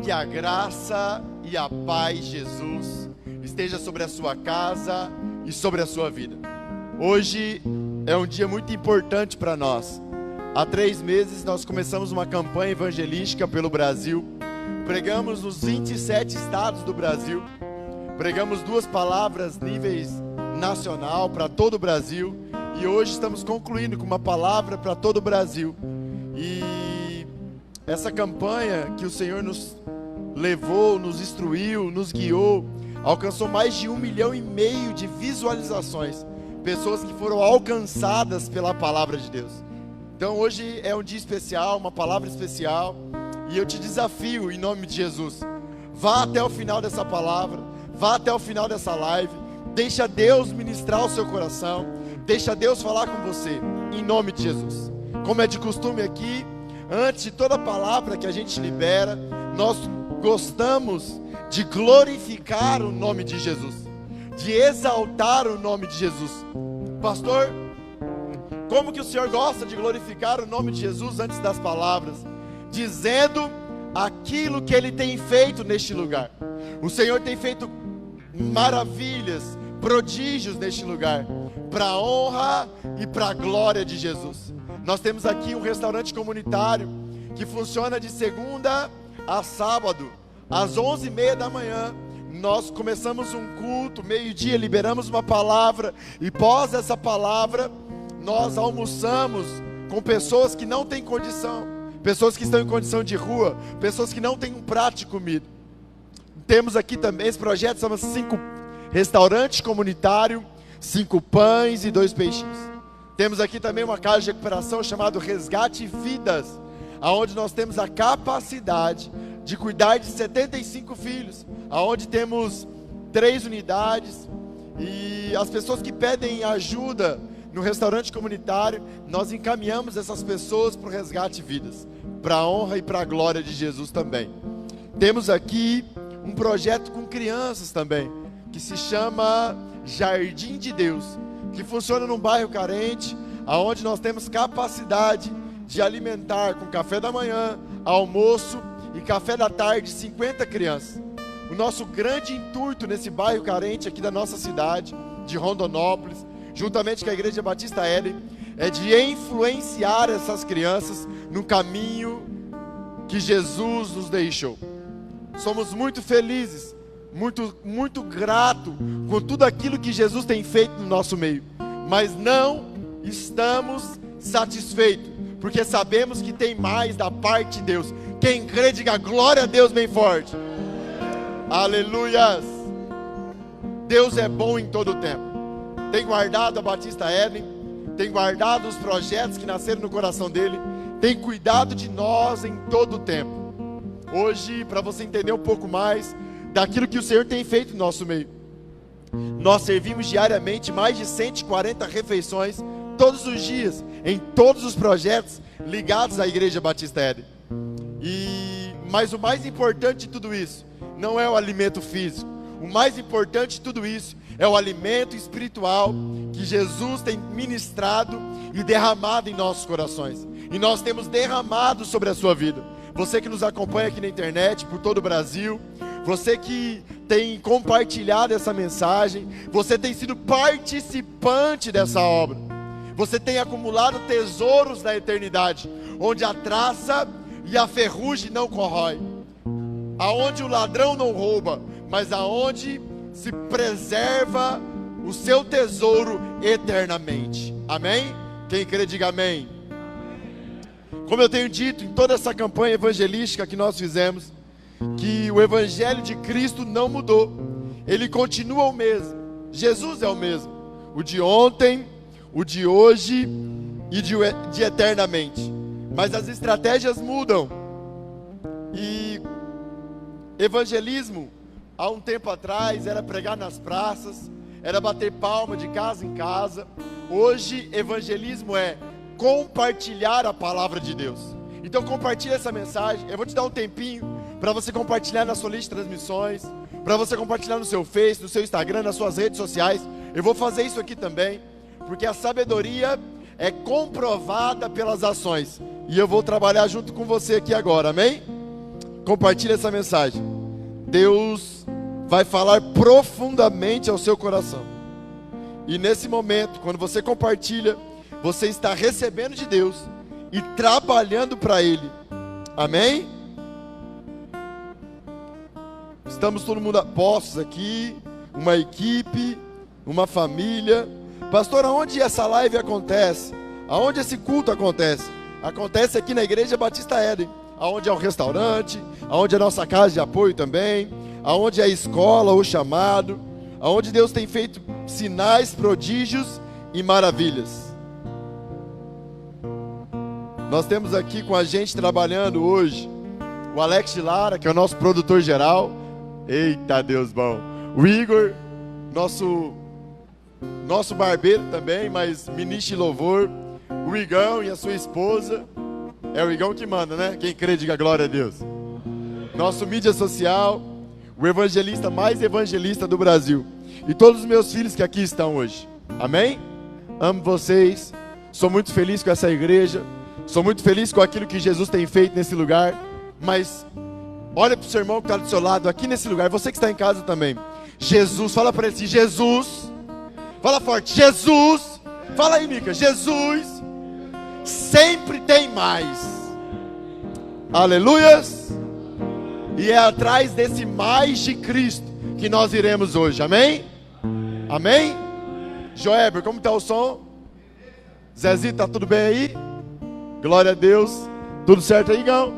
Que a graça e a paz de Jesus esteja sobre a sua casa e sobre a sua vida. Hoje é um dia muito importante para nós. Há 3 meses nós começamos uma campanha evangelística pelo Brasil. Pregamos nos 27 estados do Brasil. Pregamos 2 palavras níveis nacional para todo o Brasil. E hoje estamos concluindo com uma palavra para todo o Brasil. E essa campanha que o Senhor nos levou, nos instruiu, nos guiou, alcançou mais de 1,5 milhão de visualizações. Pessoas que foram alcançadas pela palavra de Deus. Então hoje é um dia especial, uma palavra especial. E eu te desafio em nome de Jesus. Vá até o final dessa palavra. Vá até o final dessa live. Deixa Deus ministrar o seu coração. Deixa Deus falar com você, em nome de Jesus. Como é de costume aqui, antes de toda palavra que a gente libera, nós gostamos de glorificar o nome de Jesus, de exaltar o nome de Jesus. Pastor, como que o Senhor gosta de glorificar o nome de Jesus antes das palavras? Dizendo aquilo que Ele tem feito neste lugar. O Senhor tem feito maravilhas, prodígios neste lugar, para a honra e para a glória de Jesus. Nós temos aqui um restaurante comunitário que funciona de segunda a sábado, às 11h30 da manhã. Nós começamos um culto, meio-dia, liberamos uma palavra, e pós essa palavra, nós almoçamos com pessoas que não têm condição, pessoas que estão em condição de rua, pessoas que não têm um prato de comida. Temos aqui também, esse projeto chama-se 5 restaurantes comunitários, 5 pães e 2 peixinhos. Temos aqui também uma casa de recuperação chamada Resgate Vidas, onde nós temos a capacidade de cuidar de 75 filhos, onde temos 3 unidades, e as pessoas que pedem ajuda no restaurante comunitário, nós encaminhamos essas pessoas para o Resgate Vidas, para a honra e para a glória de Jesus também. Temos aqui um projeto com crianças também, que se chama Jardim de Deus, que funciona num bairro carente, onde nós temos capacidade de alimentar com café da manhã, almoço e café da tarde 50 crianças. O nosso grande intuito nesse bairro carente aqui da nossa cidade, de Rondonópolis, juntamente com a Igreja Batista Éden, é de influenciar essas crianças no caminho que Jesus nos deixou. Somos muito felizes, muito grato com tudo aquilo que Jesus tem feito no nosso meio, mas não estamos satisfeitos, porque sabemos que tem mais da parte de Deus. Quem crê, diga glória a Deus bem forte. Aleluias. Deus é bom em todo o tempo. Tem guardado a Batista Éden, tem guardado os projetos que nasceram no coração dele, tem cuidado de nós em todo o tempo. Hoje, para você entender um pouco mais daquilo que o Senhor tem feito no nosso meio, nós servimos diariamente mais de 140 refeições, todos os dias, em todos os projetos ligados à Igreja Batista Éden. Mas o mais importante de tudo isso, não é o alimento físico. O mais importante de tudo isso, é o alimento espiritual, que Jesus tem ministrado e derramado em nossos corações. E nós temos derramado sobre a sua vida. Você que nos acompanha aqui na internet, por todo o Brasil, você que tem compartilhado essa mensagem, você tem sido participante dessa obra, você tem acumulado tesouros da eternidade, onde a traça e a ferrugem não corrói, aonde o ladrão não rouba, mas aonde se preserva o seu tesouro eternamente. Amém? Quem crê, diga amém. Como eu tenho dito em toda essa campanha evangelística que nós fizemos, que o Evangelho de Cristo não mudou, ele continua o mesmo. Jesus é o mesmo, o de ontem, o de hoje e de eternamente. Mas as estratégias mudam. E evangelismo, há um tempo atrás, era pregar nas praças, era bater palma de casa em casa. Hoje, evangelismo é compartilhar a palavra de Deus. Então compartilha essa mensagem. Eu vou te dar um tempinho para você compartilhar na sua lista de transmissões, para você compartilhar no seu Face, no seu Instagram, nas suas redes sociais. Eu vou fazer isso aqui também, porque a sabedoria é comprovada pelas ações, e eu vou trabalhar junto com você aqui agora, amém? compartilhe essa mensagem. Deus vai falar profundamente ao seu coração. E nesse momento, quando você compartilha, você está recebendo de Deus e trabalhando para Ele. Amém? Estamos todo mundo a postos aqui, uma equipe, uma família. Pastor, aonde essa live acontece? Aonde esse culto acontece? Acontece aqui na Igreja Batista Éden, aonde é um restaurante, aonde é a nossa casa de apoio também, aonde é a escola, o chamado, aonde Deus tem feito sinais, prodígios e maravilhas. Nós temos aqui com a gente trabalhando hoje o Alex de Lara, que é o nosso produtor geral. Eita Deus bom. O Igor, nosso barbeiro também, mas ministro de louvor. O Igão e a sua esposa. É o Igão que manda, né? Quem crê, diga glória a Deus. Nosso mídia social, o evangelista mais evangelista do Brasil. E todos os meus filhos que aqui estão hoje. Amém? Amo vocês. Sou muito feliz com essa igreja. Sou muito feliz com aquilo que Jesus tem feito nesse lugar. Mas olha para o seu irmão que está do seu lado, aqui nesse lugar. Você que está em casa também. Jesus, fala para ele assim, Jesus. Fala forte, Jesus. Fala aí, Mica, Jesus sempre tem mais. Aleluias. E é atrás desse mais de Cristo que nós iremos hoje, amém? Amém? Joéber, como está o som? Zezito, tá tudo bem aí? Glória a Deus. Tudo certo aí, Gão?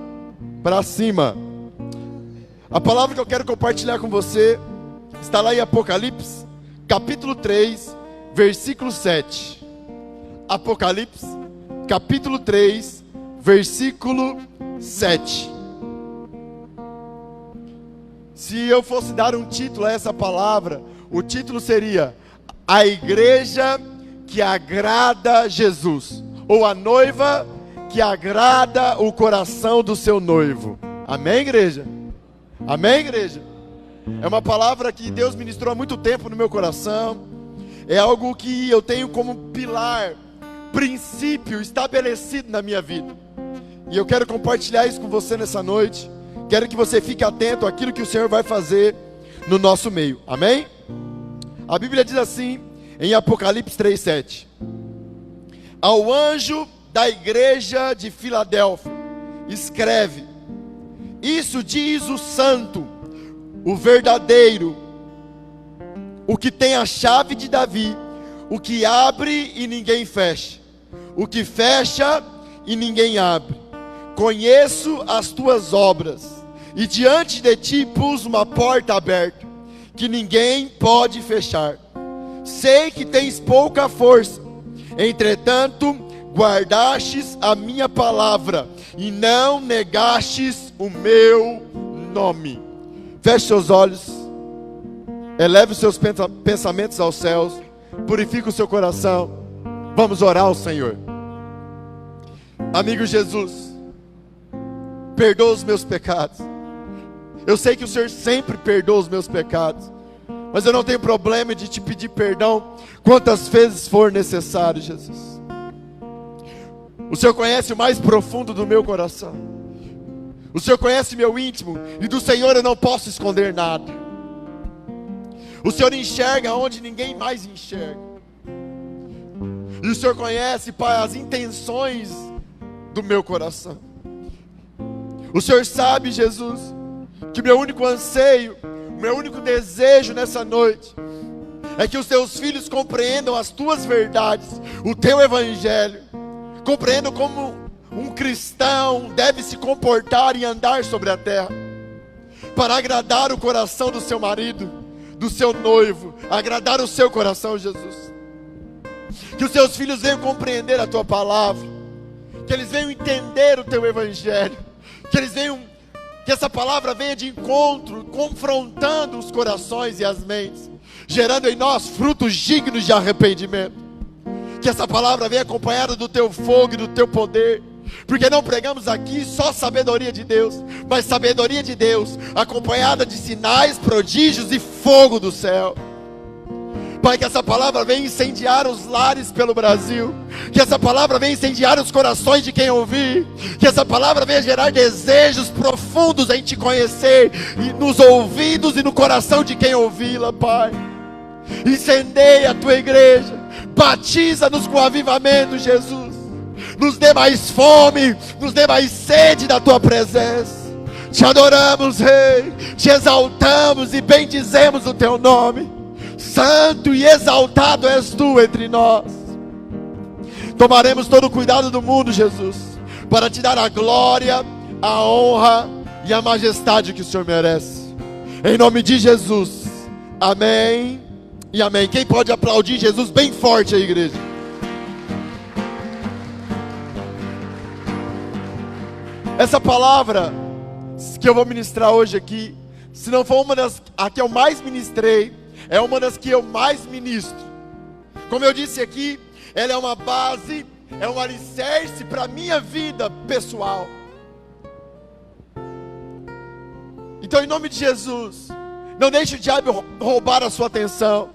Para cima. A palavra que eu quero compartilhar com você está lá em Apocalipse, capítulo 3, versículo 7. Apocalipse, capítulo 3, versículo 7. Se eu fosse dar um título a essa palavra, o título seria A Igreja que Agrada Jesus, ou a noiva que agrada o coração do seu noivo. Amém, igreja? Amém, igreja? É uma palavra que Deus ministrou há muito tempo no meu coração. É algo que eu tenho como pilar, princípio estabelecido na minha vida. E eu quero compartilhar isso com você nessa noite. Quero que você fique atento àquilo que o Senhor vai fazer no nosso meio. Amém? A Bíblia diz assim, em Apocalipse 3:7. Ao anjo da igreja de Filadélfia, escreve: isso diz o santo, o verdadeiro, o que tem a chave de Davi, o que abre e ninguém fecha, o que fecha e ninguém abre. Conheço as tuas obras, e diante de ti pus uma porta aberta, que ninguém pode fechar. Sei que tens pouca força, entretanto guardastes a minha palavra, e não negastes o meu nome. Feche seus olhos, eleve os seus pensamentos aos céus, purifique o seu coração. Vamos orar ao Senhor. Amigo Jesus, perdoa os meus pecados. Eu sei que o Senhor sempre perdoa os meus pecados, mas eu não tenho problema de te pedir perdão quantas vezes for necessário, Jesus. O Senhor conhece o mais profundo do meu coração. O Senhor conhece meu íntimo, e do Senhor eu não posso esconder nada. O Senhor enxerga onde ninguém mais enxerga. E o Senhor conhece, Pai, as intenções do meu coração. O Senhor sabe, Jesus, que meu único anseio, meu único desejo nessa noite é que os teus filhos compreendam as tuas verdades, o teu evangelho, compreendam como um cristão deve se comportar e andar sobre a terra, para agradar o coração do seu marido, do seu noivo, agradar o seu coração, Jesus. Que os teus filhos venham compreender a tua palavra, que eles venham entender o teu evangelho, que essa palavra venha de encontro, confrontando os corações e as mentes, gerando em nós frutos dignos de arrependimento. Que essa palavra venha acompanhada do teu fogo e do teu poder, porque não pregamos aqui só sabedoria de Deus, mas sabedoria de Deus acompanhada de sinais, prodígios e fogo do céu. Pai, que essa palavra venha incendiar os lares pelo Brasil, que essa palavra venha incendiar os corações de quem ouvir, que essa palavra venha gerar desejos profundos em Te conhecer, e nos ouvidos e no coração de quem ouvi-la, Pai. Incendeia a Tua igreja, batiza-nos com avivamento, Jesus, nos dê mais fome, nos dê mais sede da Tua presença. Te adoramos, Rei, Te exaltamos e bendizemos o Teu nome. Santo e exaltado és Tu entre nós. Tomaremos todo o cuidado do mundo, Jesus, para Te dar a glória, a honra e a majestade que o Senhor merece. Em nome de Jesus, amém e amém. Quem pode aplaudir Jesus bem forte aí, igreja? Essa palavra que eu vou ministrar hoje aqui, se não for uma das a que eu mais ministrei, é uma das que eu mais ministro. Como eu disse aqui, ela é uma base, é um alicerce para a minha vida pessoal. Então, em nome de Jesus, não deixe o diabo roubar a sua atenção.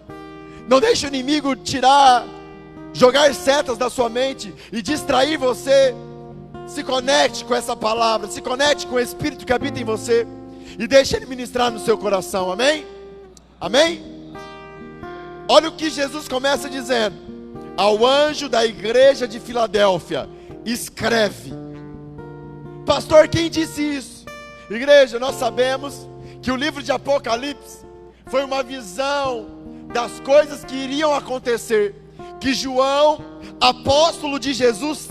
Não deixe o inimigo jogar setas da sua mente e distrair você. Se conecte com essa palavra, se conecte com o Espírito que habita em você e deixe Ele ministrar no seu coração, amém? Amém? Olha o que Jesus começa dizendo: ao anjo da igreja de Filadélfia, escreve. Pastor, quem disse isso? Igreja, nós sabemos que o livro de Apocalipse foi uma visão das coisas que iriam acontecer, que João, apóstolo de Jesus,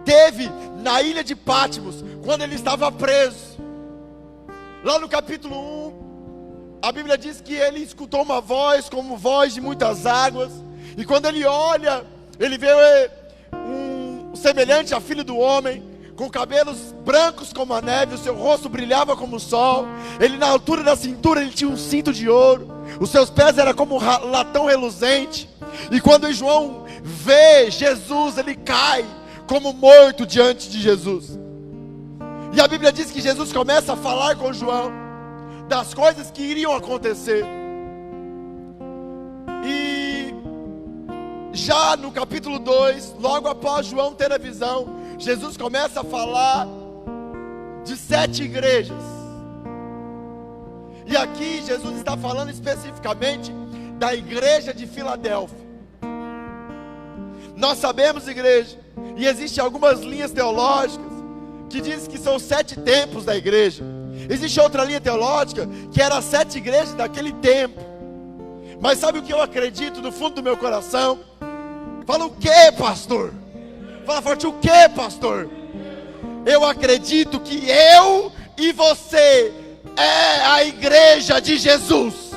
teve na ilha de Patmos, quando ele estava preso. Lá no capítulo 1, a Bíblia diz que ele escutou uma voz, como voz de muitas águas, e quando ele olha, ele vê um semelhante a filho do homem, com cabelos brancos como a neve, o seu rosto brilhava como o sol, ele na altura da cintura, ele tinha um cinto de ouro, os seus pés eram como latão reluzente, e quando João vê Jesus, ele cai como morto diante de Jesus. E a Bíblia diz que Jesus começa a falar com João das coisas que iriam acontecer. E já no capítulo 2, logo após João ter a visão, Jesus começa a falar de 7 igrejas. E aqui Jesus está falando especificamente da igreja de Filadélfia. Nós sabemos, igreja, e existem algumas linhas teológicas que dizem que são 7 tempos da igreja. Existe outra linha teológica que era as 7 igrejas daquele tempo. Mas sabe o que eu acredito do fundo do meu coração? Fala o que, pastor? Fala forte, o que, pastor? Eu acredito que eu e você é a igreja de Jesus.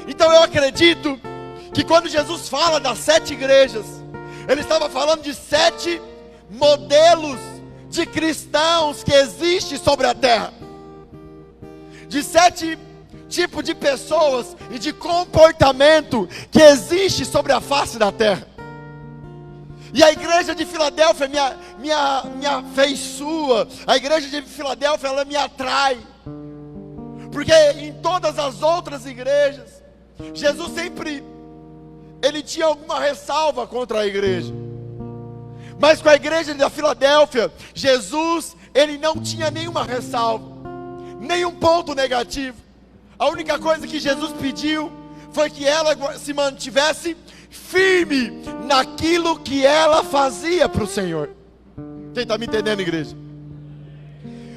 Então eu acredito que quando Jesus fala das 7 igrejas, Ele estava falando de 7 modelos de cristãos que existem sobre a terra, de 7 tipos de pessoas e de comportamento que existe sobre a face da terra. E a igreja de Filadélfia me afeiçoa, a igreja de Filadélfia ela me atrai, porque em todas as outras igrejas, Jesus sempre, Ele tinha alguma ressalva contra a igreja. Mas com a igreja da Filadélfia, Jesus, Ele não tinha nenhuma ressalva, nenhum ponto negativo. A única coisa que Jesus pediu foi que ela se mantivesse firme naquilo que ela fazia para o Senhor. Quem está me entendendo, igreja?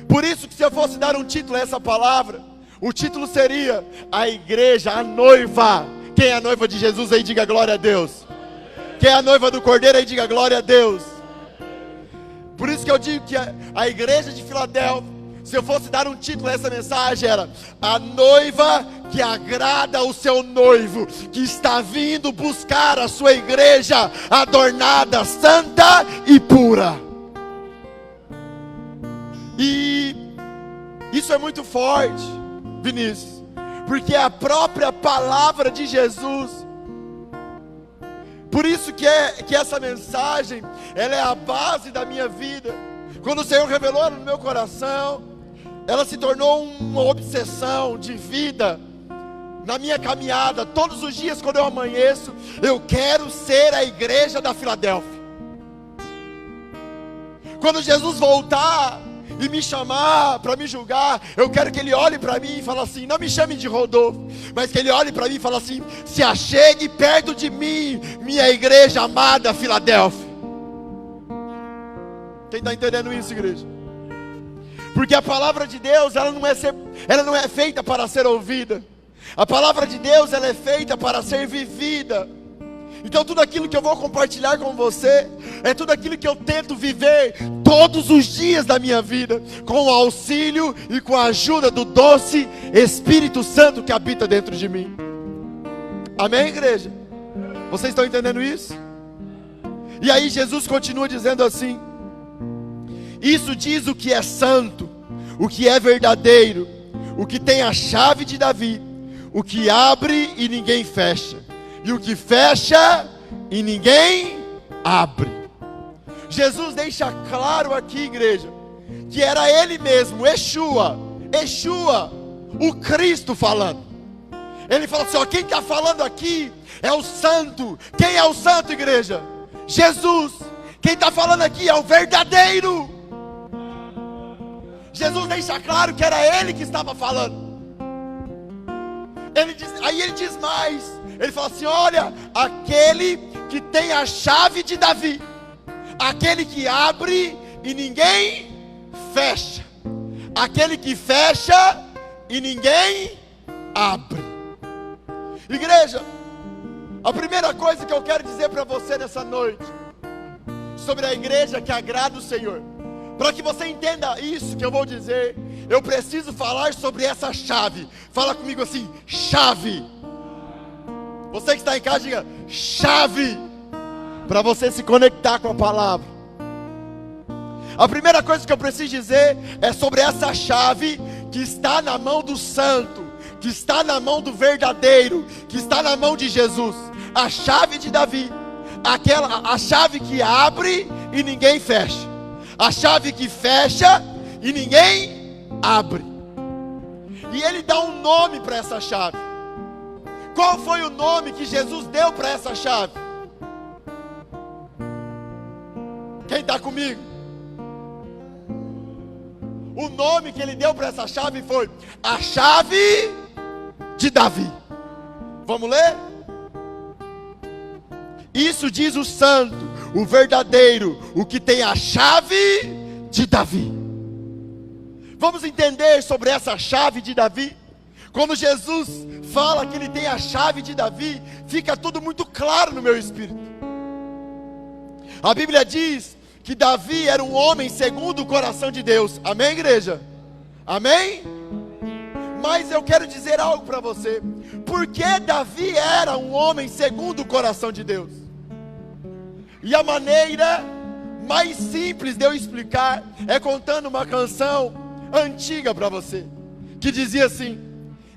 Por isso que se eu fosse dar um título a essa palavra, o título seria a igreja, a noiva. Quem é a noiva de Jesus aí, diga glória a Deus. Quem é a noiva do Cordeiro aí, diga glória a Deus. Por isso que eu digo que a igreja de Filadélfia, se eu fosse dar um título a essa mensagem, era a noiva que agrada o seu noivo, que está vindo buscar a sua igreja adornada, santa e pura. E isso é muito forte, Vinícius, porque é a própria palavra de Jesus. Por isso que essa mensagem, ela é a base da minha vida. Quando o Senhor revelou ela no meu coração, ela se tornou uma obsessão de vida. na minha caminhada, todos os dias quando eu amanheço, eu quero ser a igreja da Filadélfia. Quando Jesus voltar e me chamar para me julgar, eu quero que Ele olhe para mim e fale assim, não me chame de Rodolfo, mas que Ele olhe para mim e fale assim, se achegue perto de mim, minha igreja amada Filadélfia. Quem está entendendo isso, igreja? Porque a palavra de Deus, ela não é feita para ser ouvida. A palavra de Deus, ela é feita para ser vivida. Então tudo aquilo que eu vou compartilhar com você é tudo aquilo que eu tento viver todos os dias da minha vida, com o auxílio e com a ajuda do doce Espírito Santo que habita dentro de mim. Amém, igreja? Vocês estão entendendo isso? E aí Jesus continua dizendo assim: isso diz o que é santo, o que é verdadeiro, o que tem a chave de Davi, o que abre e ninguém fecha, e o que fecha e ninguém abre. Jesus deixa claro aqui, igreja, que era Ele mesmo, Yeshua, o Cristo falando. Ele fala assim, ó, quem está falando aqui é o santo. Quem é o santo, igreja? Jesus. Quem está falando aqui é o verdadeiro. Jesus deixa claro que era Ele que estava falando. Aí ele diz mais, ele fala assim, olha, aquele que tem a chave de Davi, aquele que abre e ninguém fecha, aquele que fecha e ninguém abre. Igreja, a primeira coisa que eu quero dizer para você nessa noite, sobre a igreja que agrada o Senhor, para que você entenda isso que eu vou dizer, eu preciso falar sobre essa chave. Fala comigo assim, chave. Você que está em casa, diga chave, para você se conectar com a palavra. A primeira coisa que eu preciso dizer é sobre essa chave que está na mão do santo, que está na mão do verdadeiro, que está na mão de Jesus. A chave de Davi, a chave que abre e ninguém fecha, a chave que fecha e ninguém abre. E ele dá um nome para essa chave. Qual foi o nome que Jesus deu para essa chave? Quem está comigo? O nome que ele deu para essa chave foi a chave de Davi. Vamos ler? Isso diz o santo, o verdadeiro, o que tem a chave de Davi. Vamos entender sobre essa chave de Davi. Quando Jesus fala que ele tem a chave de Davi, fica tudo muito claro no meu espírito. A Bíblia diz que Davi era um homem segundo o coração de Deus. Amém, igreja? Amém? Mas eu quero dizer algo para você. Por que Davi era um homem segundo o coração de Deus? E a maneira mais simples de eu explicar é contando uma canção antiga para você, que dizia assim: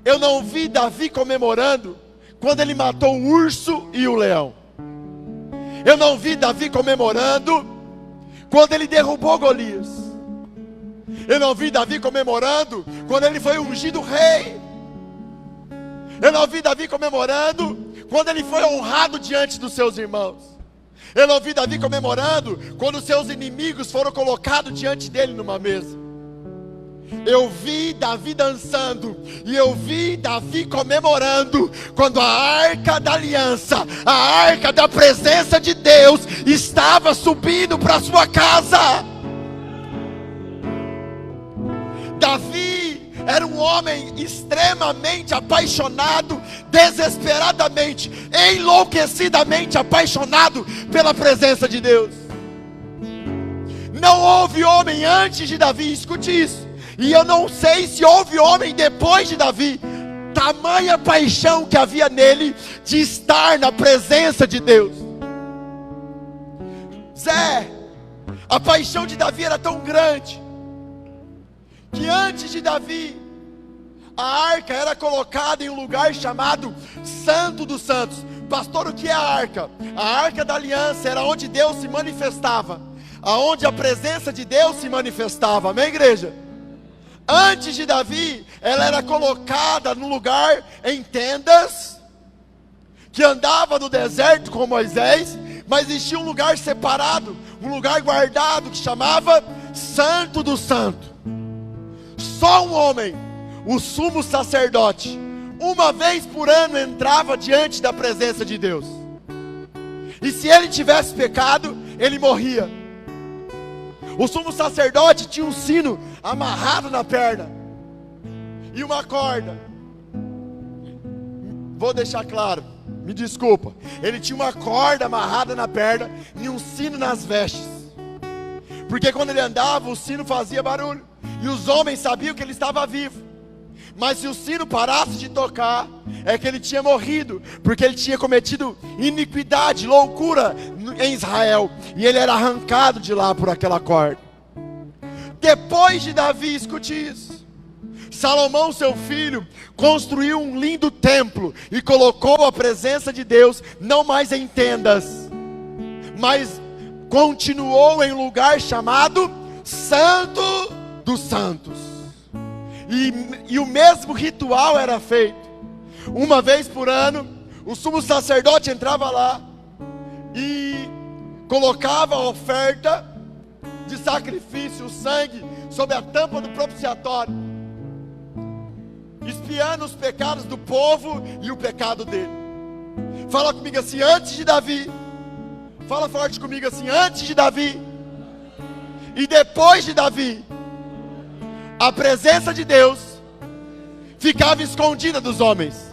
eu não vi Davi comemorando quando ele matou o urso e o leão. Eu não vi Davi comemorando quando ele derrubou Golias. Eu não vi Davi comemorando quando ele foi ungido rei. Eu não vi Davi comemorando quando ele foi honrado diante dos seus irmãos. Eu não vi Davi comemorando quando seus inimigos foram colocados diante dele numa mesa. Eu vi Davi dançando, e eu vi Davi comemorando quando a arca da aliança, a arca da presença de Deus estava subindo para sua casa. Davi era um homem extremamente apaixonado, desesperadamente, enlouquecidamente apaixonado pela presença de Deus. Não houve homem antes de Davi, escute isso. E eu não sei se houve homem depois de Davi, tamanha paixão que havia nele de estar na presença de Deus. Zé, a paixão de Davi era tão grande, que antes de Davi, a arca era colocada em um lugar chamado Santo dos Santos. Pastor, o que é a arca? A arca da aliança era onde Deus se manifestava, aonde a presença de Deus se manifestava. Amém, igreja? Antes de Davi, ela era colocada no lugar em tendas, que andava no deserto com Moisés, mas existia um lugar separado, um lugar guardado, que chamava Santo do Santo. Só um homem, o sumo sacerdote, uma vez por ano entrava diante da presença de Deus. E se ele tivesse pecado, ele morria. O sumo sacerdote tinha um sino amarrado na perna e uma corda. Vou deixar claro, me desculpa. Ele tinha uma corda amarrada na perna e um sino nas vestes. Porque quando ele andava, o sino fazia barulho. E os homens sabiam que ele estava vivo. Mas se o sino parasse de tocar, é que ele tinha morrido, porque ele tinha cometido iniquidade, loucura em Israel, e ele era arrancado de lá por aquela corda. Depois de Davi, escute isso, Salomão, seu filho, construiu um lindo templo e colocou a presença de Deus não mais em tendas, mas continuou em lugar chamado Santo dos Santos. E o mesmo ritual era feito. Uma vez por ano, o sumo sacerdote entrava lá e colocava a oferta de sacrifício, o sangue, sobre a tampa do propiciatório, espiando os pecados do povo e o pecado dele. Fala comigo assim, antes de Davi. Fala forte comigo assim, antes de Davi e depois de Davi, a presença de Deus ficava escondida dos homens.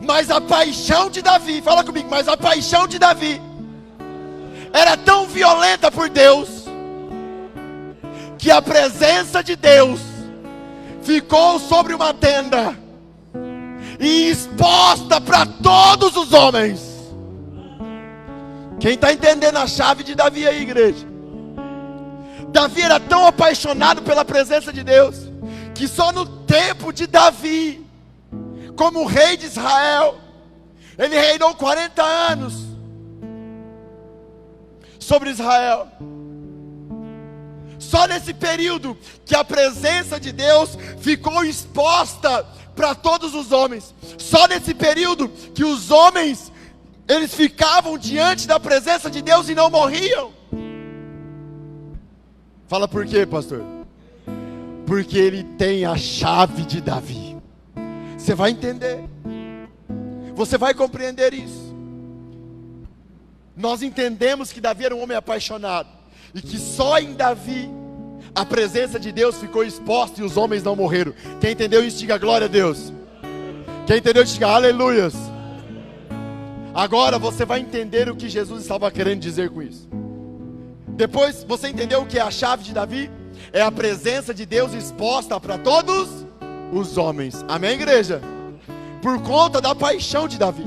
Mas a paixão de Davi, fala comigo, mas a paixão de Davi era tão violenta por Deus, que a presença de Deus ficou sobre uma tenda e exposta para todos os homens. Quem está entendendo a chave de Davi aí, igreja? Davi era tão apaixonado pela presença de Deus, que só no tempo de Davi, como rei de Israel, ele reinou 40 anos sobre Israel. Só nesse período que a presença de Deus ficou exposta para todos os homens. Só nesse período que os homens, eles ficavam diante da presença de Deus e não morriam. Fala por quê, pastor? Porque ele tem a chave de Davi. Você vai entender. Você vai compreender isso. Nós entendemos que Davi era um homem apaixonado, e que só em Davi a presença de Deus ficou exposta e os homens não morreram. Quem entendeu isso, diga glória a Deus. Quem entendeu, diga aleluias. Agora você vai entender o que Jesus estava querendo dizer com isso. Depois você entendeu o que é a chave de Davi? É a presença de Deus exposta para todos os homens. Amém, igreja? Por conta da paixão de Davi.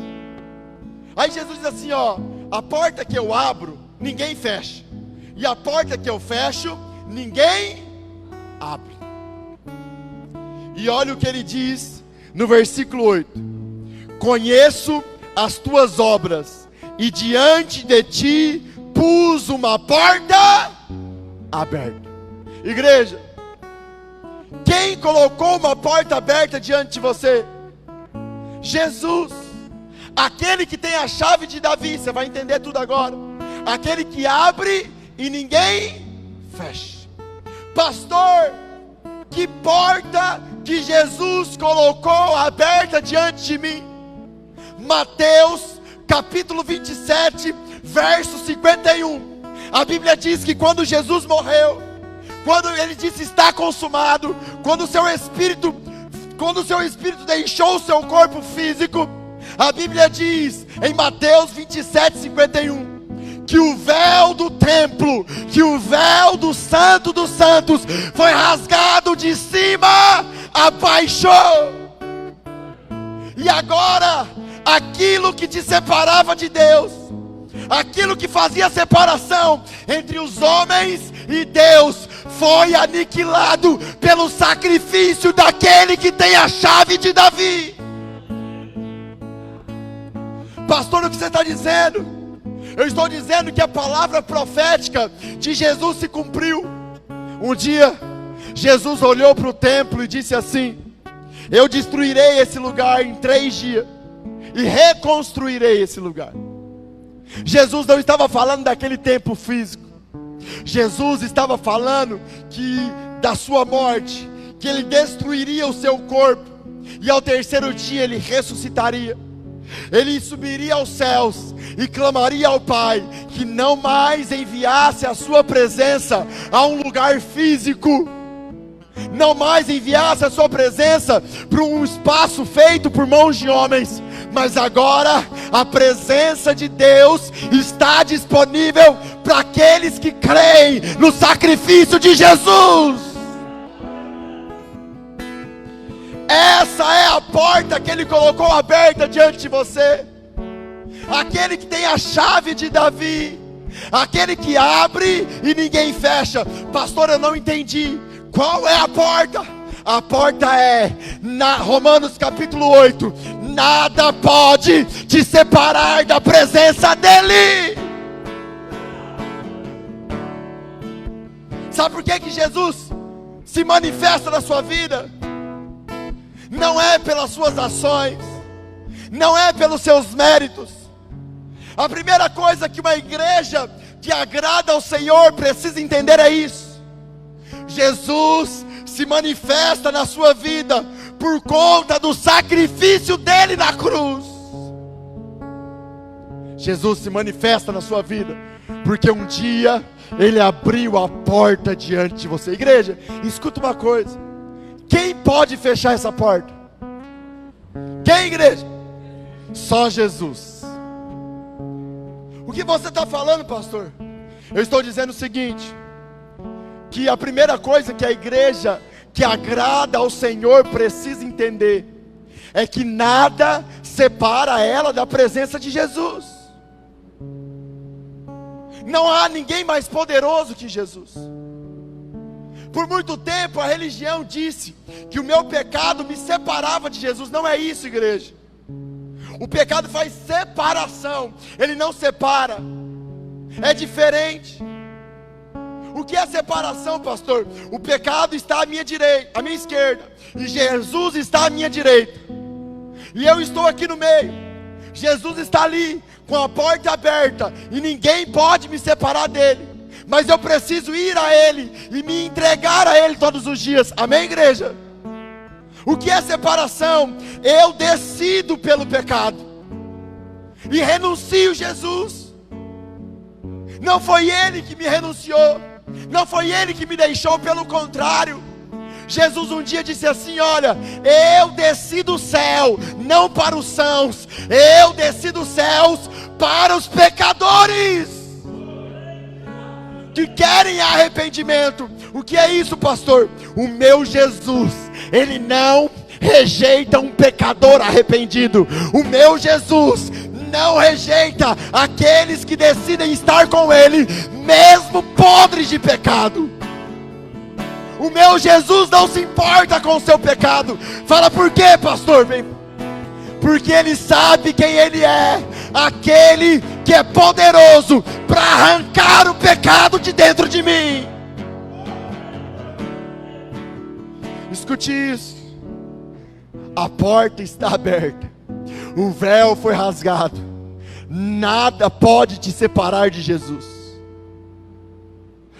Aí Jesus diz assim, ó: a porta que eu abro, ninguém fecha, e a porta que eu fecho, ninguém abre. E olha o que ele diz no versículo 8: conheço as tuas obras, e diante de ti pus uma porta aberta. Igreja, quem colocou uma porta aberta diante de você? Jesus, aquele que tem a chave de Davi. Você vai entender tudo agora. Aquele que abre e ninguém fecha. Pastor, que porta que Jesus colocou aberta diante de mim? Mateus capítulo 27, verso 51. A Bíblia diz que quando Jesus morreu, quando ele disse está consumado, quando o seu espírito deixou o seu corpo físico, a Bíblia diz em Mateus 27, 51, que o véu do templo, que o véu do Santo dos Santos foi rasgado de cima a baixo. E agora, aquilo que te separava de Deus, aquilo que fazia separação entre os homens e Deus, foi aniquilado pelo sacrifício daquele que tem a chave de Davi. Pastor, o que você está dizendo? Eu estou dizendo que a palavra profética de Jesus se cumpriu. Um dia, Jesus olhou para o templo e disse assim: eu destruirei esse lugar em 3 dias e reconstruirei esse lugar. Jesus não estava falando daquele templo físico. Jesus estava falando da sua morte, que ele destruiria o seu corpo e ao 3º dia ele ressuscitaria. Ele subiria aos céus e clamaria ao Pai que não mais enviasse a sua presença a um lugar físico, não mais enviasse a sua presença para um espaço feito por mãos de homens, mas agora a presença de Deus está disponível para aqueles que creem no sacrifício de Jesus. Essa é a porta que Ele colocou aberta diante de você. Aquele que tem a chave de Davi, aquele que abre e ninguém fecha. Pastor, eu não entendi. Qual é a porta? A porta é, Romanos capítulo 8, nada pode te separar da presença dEle. Sabe por que Jesus se manifesta na sua vida? Não é pelas suas ações, não é pelos seus méritos. A primeira coisa que uma igreja que agrada ao Senhor precisa entender é isso: Jesus se manifesta na sua vida por conta do sacrifício dele na cruz. Jesus se manifesta na sua vida porque um dia ele abriu a porta diante de você. Igreja, escuta uma coisa: quem pode fechar essa porta? Quem, igreja? Só Jesus. O que você está falando, pastor? Eu estou dizendo o seguinte: que a primeira coisa que a igreja que agrada ao Senhor precisa entender é que nada separa ela da presença de Jesus. Não há ninguém mais poderoso que Jesus. Por muito tempo a religião disse que o meu pecado me separava de Jesus. Não é isso, igreja. O pecado faz separação, ele não separa. É diferente. O que é separação, pastor? O pecado está à minha direita, à minha esquerda, e Jesus está à minha direita, e eu estou aqui no meio. Jesus está ali com a porta aberta e ninguém pode me separar dele, mas eu preciso ir a Ele e me entregar a Ele todos os dias. Amém, igreja? O que é separação? Eu decido pelo pecado e renuncio Jesus. Não foi Ele que me renunciou, não foi Ele que me deixou, pelo contrário. Jesus um dia disse assim: olha, eu desci do céu, não para os sãos, eu desci dos céus para os pecadores que querem arrependimento. O que é isso, pastor? O meu Jesus, Ele não rejeita um pecador arrependido. O meu Jesus não rejeita aqueles que decidem estar com Ele, mesmo podres de pecado. O meu Jesus não se importa com o seu pecado. Fala, por quê, pastor? Porque Ele sabe quem Ele é, aquele que é poderoso para arrancar o pecado de dentro de mim. Escute isso: a porta está aberta, o véu foi rasgado, nada pode te separar de Jesus.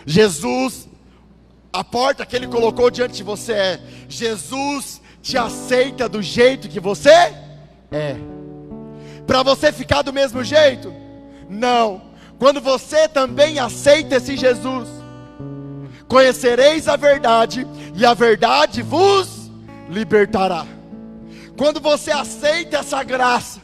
Jesus, a porta que Ele colocou diante de você é: Jesus te aceita do jeito que você é. Para você ficar do mesmo jeito? Não. Quando você também aceita esse Jesus, conhecereis a verdade e a verdade vos libertará. Quando você aceita essa graça,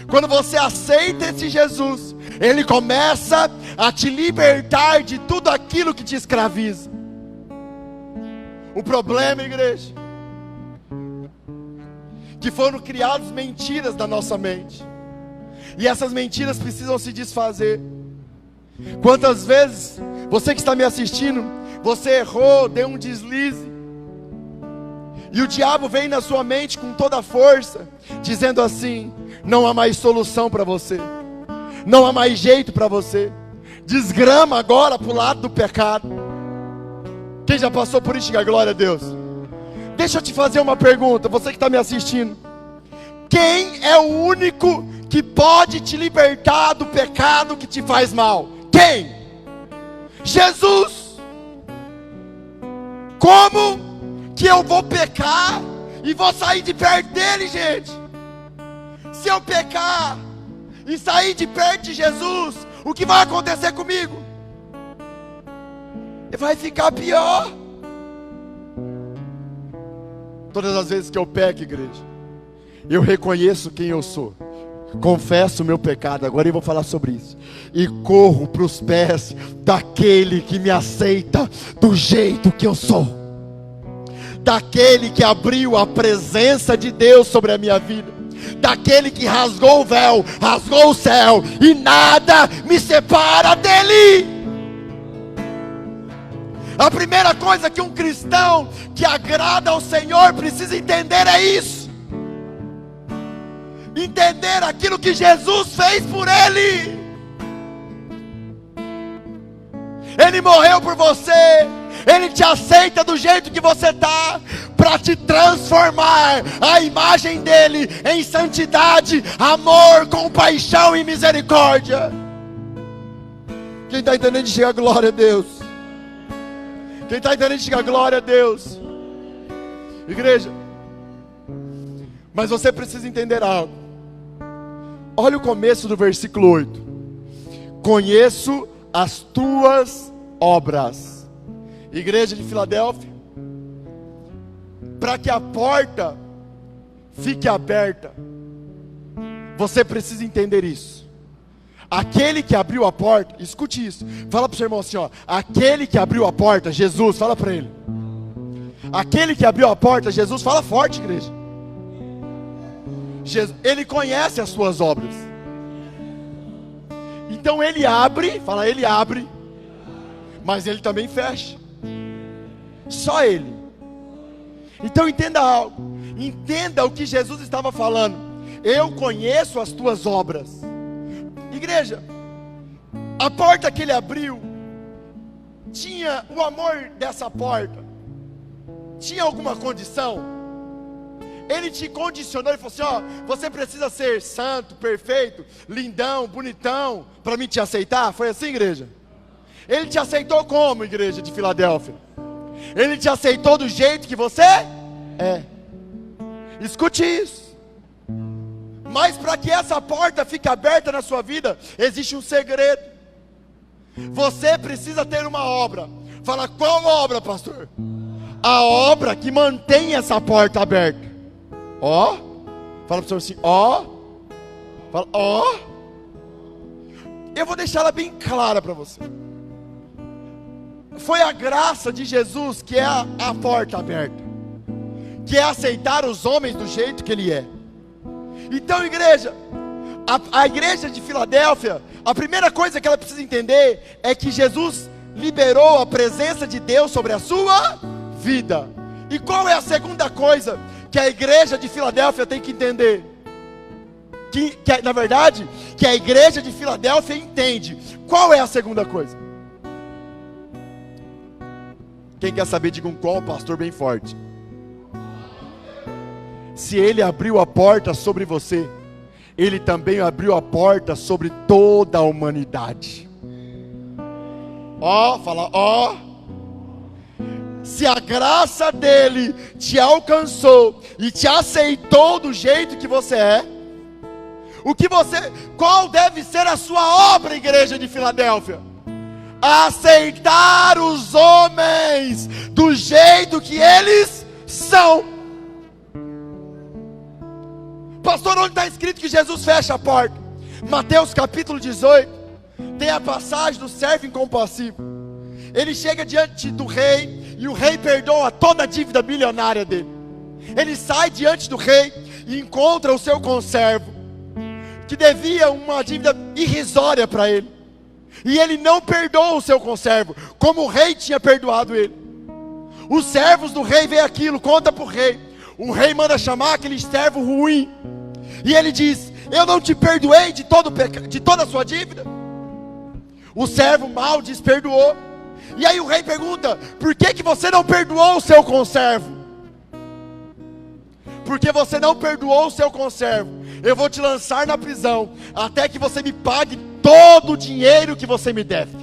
quando você aceita esse Jesus, Ele começa a te libertar de tudo aquilo que te escraviza. O problema, igreja, que foram criadas mentiras na nossa mente, e essas mentiras precisam se desfazer. Quantas vezes você que está me assistindo, você errou, deu um deslize, e o diabo vem na sua mente com toda a força, dizendo assim: não há mais solução para você, não há mais jeito para você, desgrama agora para o lado do pecado. Quem já passou por isso, diga glória a Deus. Deixa eu te fazer uma pergunta, você que está me assistindo. Quem é o único que pode te libertar do pecado que te faz mal? Quem? Jesus. Como que eu vou pecar e vou sair de perto dele, gente? Se eu pecar e sair de perto de Jesus, o que vai acontecer comigo? Vai ficar pior. Todas as vezes que eu peco, igreja, eu reconheço quem eu sou, confesso o meu pecado. Agora eu vou falar sobre isso. E corro para os pés daquele que me aceita do jeito que eu sou, daquele que abriu a presença de Deus sobre a minha vida, daquele que rasgou o véu, rasgou o céu, e nada me separa dele. A primeira coisa que um cristão que agrada ao Senhor precisa entender é isso. Entender aquilo que Jesus fez por ele. Ele morreu por você. Ele te aceita do jeito que você está, para te transformar a imagem dele em santidade, amor, compaixão e misericórdia. Quem está entendendo, diga glória a Deus. Quem está entendendo, diga glória a Deus. Igreja, mas você precisa entender algo. Olha o começo do versículo 8. Conheço as tuas obras. Igreja de Filadélfia, para que a porta fique aberta, você precisa entender isso. Aquele que abriu a porta, escute isso, fala para o seu irmão assim, ó, aquele que abriu a porta, Jesus, fala para ele. Aquele que abriu a porta, Jesus, fala forte, igreja. Jesus, ele conhece as suas obras. Então ele abre, fala, ele abre, mas ele também fecha. Só ele. Então entenda algo. Entenda o que Jesus estava falando. Eu conheço as tuas obras. Igreja, a porta que ele abriu, tinha o amor dessa porta, tinha alguma condição? Ele te condicionou e falou assim, ó, você precisa ser santo, perfeito, lindão, bonitão, para mim te aceitar? Foi assim, igreja? Ele te aceitou como, igreja de Filadélfia? Ele te aceitou do jeito que você é. Escute isso. Mas para que essa porta fique aberta na sua vida, existe um segredo. Você precisa ter uma obra. Fala, qual obra, pastor? A obra que mantém essa porta aberta. Ó, fala para o senhor assim, ó. Fala, ó. Eu vou deixar ela bem clara para você. Foi a graça de Jesus que é a porta aberta, que é aceitar os homens do jeito que ele é. Então, igreja, a igreja de Filadélfia, a primeira coisa que ela precisa entender é que Jesus liberou a presença de Deus sobre a sua vida. E qual é a segunda coisa que a igreja de Filadélfia tem que entender? Na verdade, que a igreja de Filadélfia entende. Qual é a segunda coisa? Quem quer saber, diga um qual, pastor, bem forte. Se ele abriu a porta sobre você, ele também abriu a porta sobre toda a humanidade. Ó, fala, ó. Se a graça dele te alcançou e te aceitou do jeito que você é, qual deve ser a sua obra, igreja de Filadélfia? Aceitar os homens do jeito que eles são. Pastor, onde está escrito que Jesus fecha a porta? Mateus capítulo 18, tem a passagem do servo incompassivo. Ele chega diante do rei, e o rei perdoa toda a dívida bilionária dele. Ele sai diante do rei, e encontra o seu conservo, que devia uma dívida irrisória para ele. E ele não perdoa o seu conservo, como o rei tinha perdoado ele. Os servos do rei veem aquilo, conta para o rei. O rei manda chamar aquele servo ruim, e ele diz, eu não te perdoei de toda a sua dívida? O servo mau diz, perdoou. E aí o rei pergunta: por que você não perdoou o seu conservo? Porque você não perdoou o seu conservo, eu vou te lançar na prisão, até que você me pague todo o dinheiro que você me deve.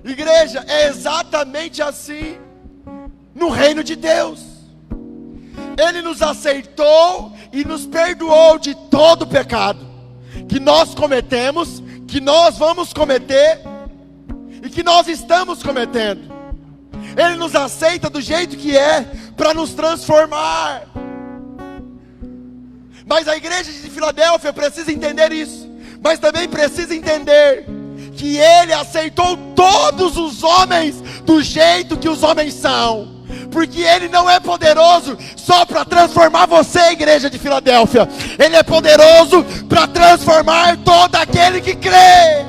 Igreja, é exatamente assim no reino de Deus. Ele nos aceitou e nos perdoou de todo o pecado que nós cometemos, que nós vamos cometer e que nós estamos cometendo. Ele nos aceita do jeito que é, para nos transformar. Mas a igreja de Filadélfia precisa entender isso, mas também precisa entender que Ele aceitou todos os homens do jeito que os homens são, porque Ele não é poderoso só para transformar você, igreja de Filadélfia, Ele é poderoso para transformar todo aquele que crê.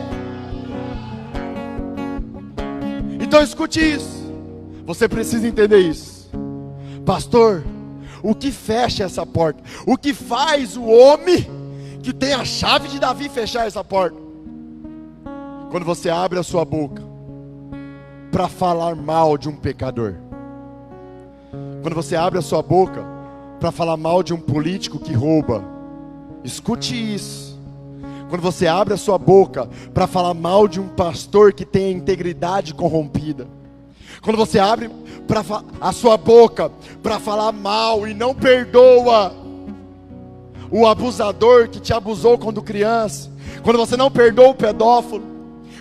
Então escute isso, você precisa entender isso. Pastor, o que fecha essa porta? O que faz o homem que tem a chave de Davi fechar essa porta? Quando você abre a sua boca para falar mal de um pecador. Quando você abre a sua boca para falar mal de um político que rouba. Escute isso. Quando você abre a sua boca para falar mal de um pastor que tem a integridade corrompida. Quando você abre a sua boca para falar mal e não perdoa o abusador que te abusou quando criança. Quando você não perdoa o pedófilo.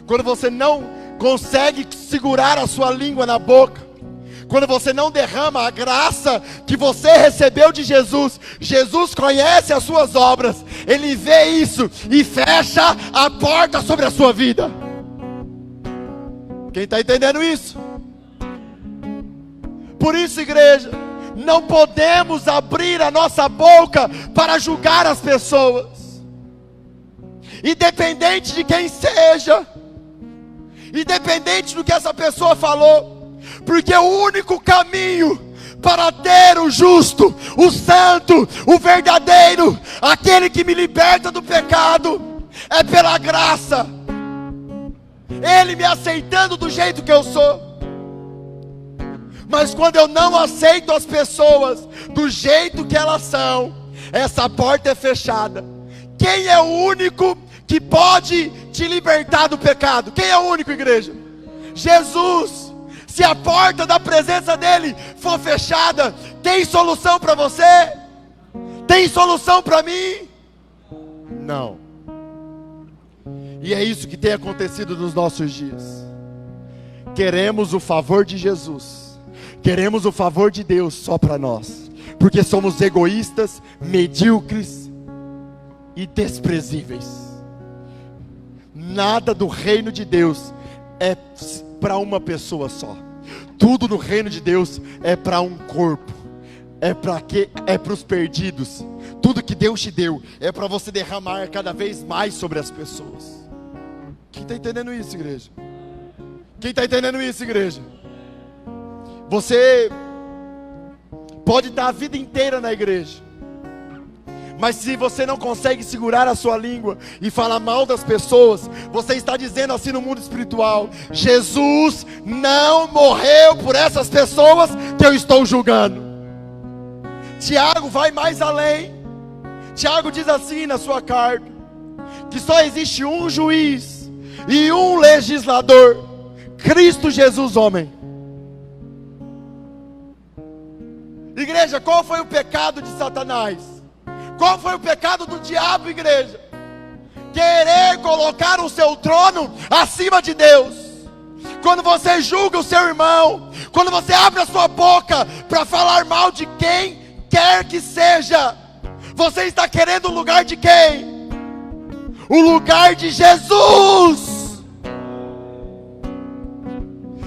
Quando você não consegue segurar a sua língua na boca, quando você não derrama a graça que você recebeu de Jesus, Jesus conhece as suas obras, Ele vê isso e fecha a porta sobre a sua vida. Quem está entendendo isso? Por isso, igreja, não podemos abrir a nossa boca para julgar as pessoas, independente de quem seja, independente do que essa pessoa falou, porque o único caminho para ter o justo, o santo, o verdadeiro, aquele que me liberta do pecado, é pela graça, Ele me aceitando do jeito que eu sou. Mas quando eu não aceito as pessoas do jeito que elas são, essa porta é fechada. Quem é o único que pode te libertar do pecado? Quem é o único, igreja? Jesus. Se a porta da presença dele for fechada, tem solução para você? Tem solução para mim? Não. E é isso que tem acontecido nos nossos dias. Queremos o favor de Jesus, queremos o favor de Deus só para nós, porque somos egoístas, medíocres e desprezíveis. Nada do reino de Deus é para uma pessoa só. Tudo no reino de Deus é para um corpo. É para os perdidos. Tudo que Deus te deu é para você derramar cada vez mais sobre as pessoas. Quem está entendendo isso, igreja? Quem está entendendo isso, igreja? Você pode estar a vida inteira na igreja, mas se você não consegue segurar a sua língua e falar mal das pessoas, você está dizendo assim no mundo espiritual: Jesus não morreu por essas pessoas que eu estou julgando. Tiago vai mais além. Tiago diz assim na sua carta, que só existe um juiz e um legislador, Cristo Jesus homem. Igreja, qual foi o pecado de Satanás? Qual foi o pecado do diabo, igreja? Querer colocar o seu trono acima de Deus. Quando você julga o seu irmão, quando você abre a sua boca para falar mal de quem quer que seja, você está querendo o lugar de quem? O lugar de Jesus.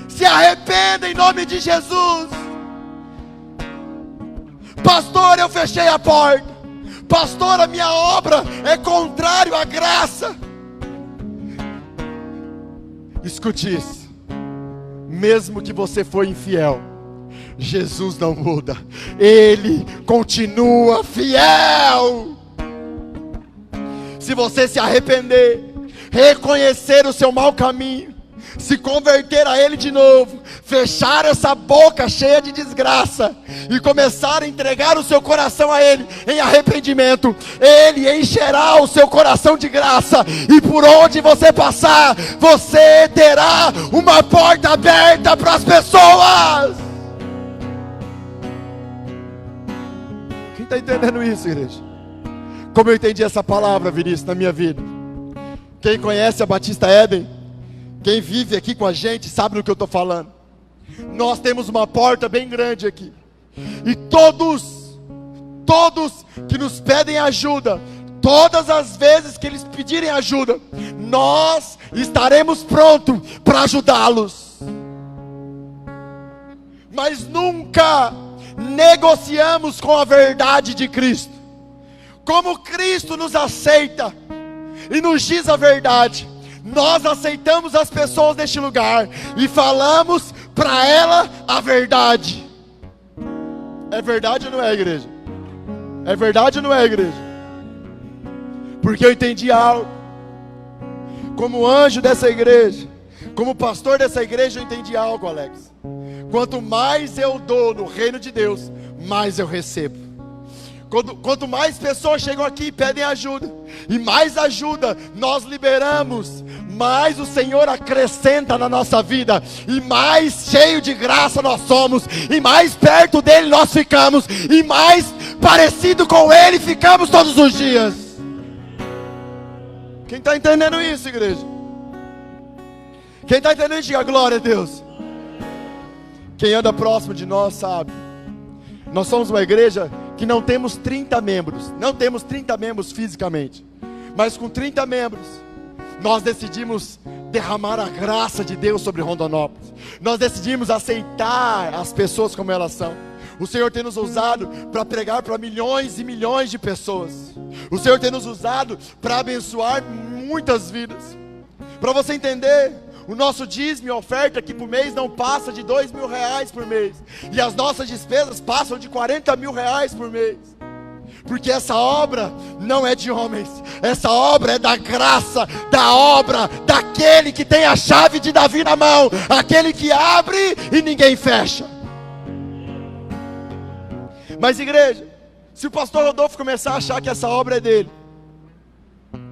Se arrependa em nome de Jesus. Pastor, eu fechei a porta. Pastor, a minha obra é contrário à graça. Escute isso. Mesmo que você for infiel, Jesus não muda. Ele continua fiel. Se você se arrepender, reconhecer o seu mau caminho, se converter a Ele de novo, fechar essa boca cheia de desgraça e começar a entregar o seu coração a Ele em arrependimento, Ele encherá o seu coração de graça, e por onde você passar, você terá uma porta aberta para as pessoas. Quem está entendendo isso, igreja? Como eu entendi essa palavra, Vinícius, na minha vida? Quem conhece a Batista Éden, quem vive aqui com a gente, sabe do que eu estou falando. Nós temos uma porta bem grande aqui, e todos que nos pedem ajuda, todas as vezes que eles pedirem ajuda, nós estaremos prontos para ajudá-los. Mas nunca negociamos com a verdade de Cristo. Como Cristo nos aceita e nos diz a verdade, nós aceitamos as pessoas neste lugar e falamos para ela a verdade. É verdade ou não é, igreja? É verdade ou não é, igreja? Porque eu entendi algo. Como anjo dessa igreja, como pastor dessa igreja, eu entendi algo, Alex. Quanto mais eu dou no reino de Deus, mais eu recebo. Quanto mais pessoas chegam aqui e pedem ajuda, e mais ajuda nós liberamos, mais o Senhor acrescenta na nossa vida, e mais cheio de graça nós somos, e mais perto dele nós ficamos, e mais parecido com ele ficamos todos os dias. Quem está entendendo isso, igreja? Quem está entendendo, diga glória a Deus. Quem anda próximo de nós sabe. Nós somos uma igreja que não temos 30 membros. Não temos 30 membros fisicamente, mas com 30 membros nós decidimos derramar a graça de Deus sobre Rondonópolis. Nós decidimos aceitar as pessoas como elas são. O Senhor tem nos usado para pregar para milhões e milhões de pessoas. O Senhor tem nos usado para abençoar muitas vidas. Para você entender, o nosso dízimo e oferta aqui por mês não passa de R$2.000 por mês. E as nossas despesas passam de R$40.000 por mês. Porque essa obra não é de homens. Essa obra é da graça, da obra daquele que tem a chave de Davi na mão. Aquele que abre e ninguém fecha. Mas igreja, se o pastor Rodolfo começar a achar que essa obra é dele,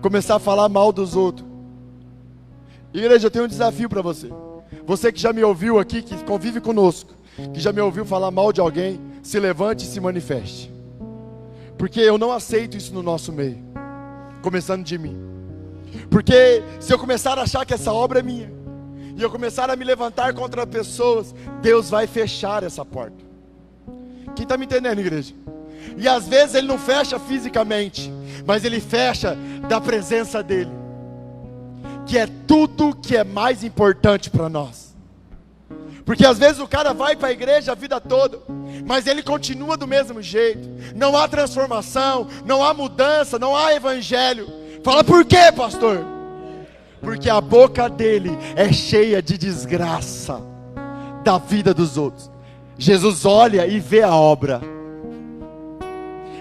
começar a falar mal dos outros, igreja, eu tenho um desafio para você. Você que já me ouviu aqui, que convive conosco, que já me ouviu falar mal de alguém, se levante e se manifeste. Porque eu não aceito isso no nosso meio. Começando de mim. Porque se eu começar a achar que essa obra é minha, e eu começar a me levantar contra pessoas, Deus vai fechar essa porta. Quem está me entendendo, igreja? E às vezes Ele não fecha fisicamente, mas Ele fecha da presença dEle, que é tudo que é mais importante para nós. Porque às vezes o cara vai para a igreja a vida toda, mas ele continua do mesmo jeito. Não há transformação, não há mudança, não há evangelho. Fala, por quê, pastor? Porque a boca dele é cheia de desgraça da vida dos outros. Jesus olha e vê a obra.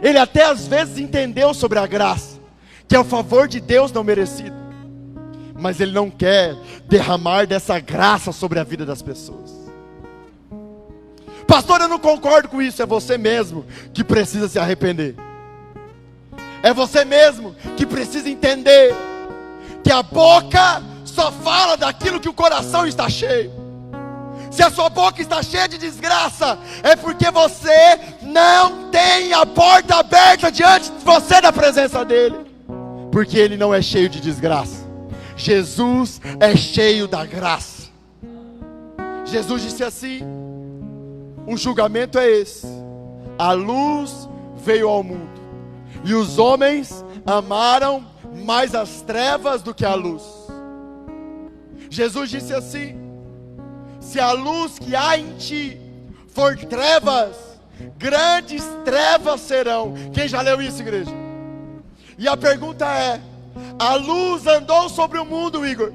Ele até às vezes entendeu sobre a graça, que é o favor de Deus não merecido, mas ele não quer derramar dessa graça sobre a vida das pessoas. Pastor, eu não concordo com isso. É você mesmo que precisa se arrepender. É você mesmo que precisa entender que a boca só fala daquilo que o coração está cheio. Se a sua boca está cheia de desgraça, é porque você não tem a porta aberta diante de você na presença dele. Porque ele não é cheio de desgraça. Jesus é cheio da graça. Jesus disse assim: o julgamento é esse: a luz veio ao mundo, e os homens amaram mais as trevas do que a luz. Jesus disse assim: se a luz que há em ti for trevas, grandes trevas serão. Quem já leu isso, igreja? E a pergunta é: a luz andou sobre o mundo, Igor,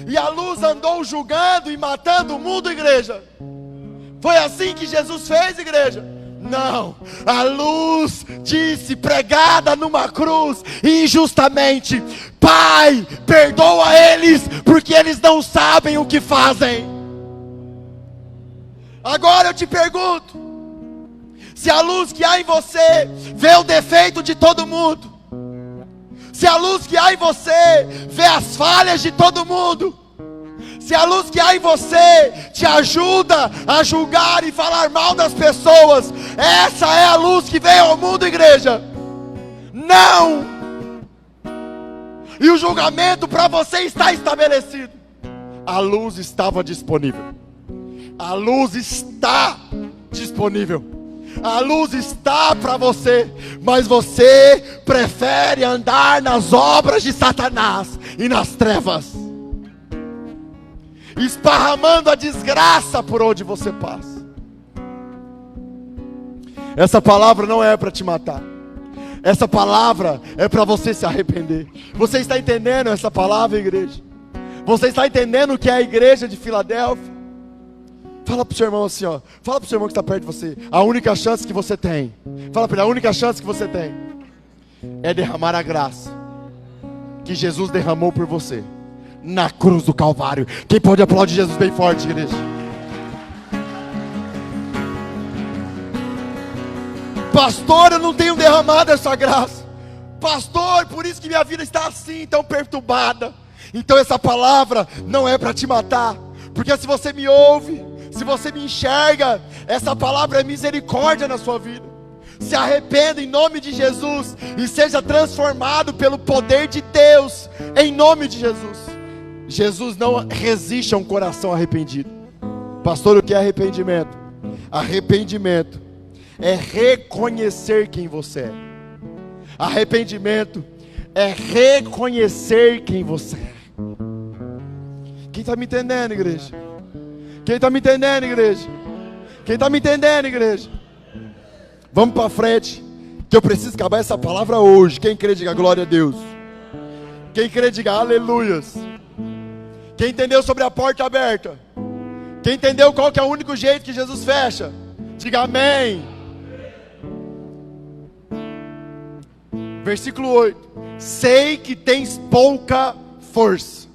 e a luz andou julgando e matando o mundo, igreja? Foi assim que Jesus fez, igreja? Não, a luz disse, pregada numa cruz, injustamente: Pai, perdoa eles, porque eles não sabem o que fazem. Agora eu te pergunto, se a luz que há em você vê o defeito de todo mundo, se a luz que há em você vê as falhas de todo mundo, se a luz que há em você te ajuda a julgar e falar mal das pessoas, essa é a luz que veio ao mundo, igreja. Não! E o julgamento para você está estabelecido. A luz estava disponível. A luz está disponível. A luz está para você, mas você prefere andar nas obras de Satanás e nas trevas, esparramando a desgraça por onde você passa. Essa palavra não é para te matar. Essa palavra é para você se arrepender. Você está entendendo essa palavra, igreja? Você está entendendo o que é a igreja de Filadélfia? Fala para o seu irmão assim, ó. Fala para o seu irmão que está perto de você. A única chance que você tem. Fala para ele, a única chance que você tem é derramar a graça que Jesus derramou por você na cruz do Calvário. Quem pode aplaudir Jesus bem forte, igreja? Pastor, eu não tenho derramado essa graça. Pastor, por isso que minha vida está assim, tão perturbada. Então essa palavra não é para te matar, porque se você me ouve, se você me enxerga, essa palavra é misericórdia na sua vida. Se arrependa em nome de Jesus e seja transformado pelo poder de Deus, em nome de Jesus. Jesus não resiste a um coração arrependido. Pastor, o que é arrependimento? Arrependimento é reconhecer quem você é. Arrependimento é reconhecer quem você é. Quem está me entendendo, igreja? Quem está me entendendo, igreja? Quem está me entendendo, igreja? Vamos para frente, que eu preciso acabar essa palavra hoje. Quem crê, diga glória a Deus. Quem crê, diga aleluias. Quem entendeu sobre a porta aberta? Quem entendeu qual que é o único jeito que Jesus fecha? Diga amém. Versículo 8. Sei que tens pouca força.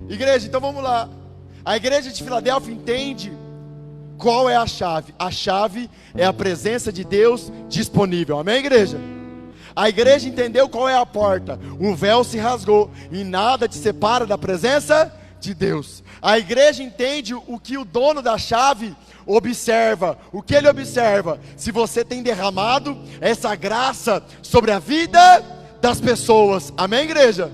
Igreja, então vamos lá. A igreja de Filadélfia entende qual é a chave. A chave é a presença de Deus disponível. Amém, igreja? A igreja entendeu qual é a porta. O véu se rasgou e nada te separa da presença de Deus. A igreja entende o que o dono da chave observa. O que ele observa? Se você tem derramado essa graça sobre a vida das pessoas. Amém, igreja?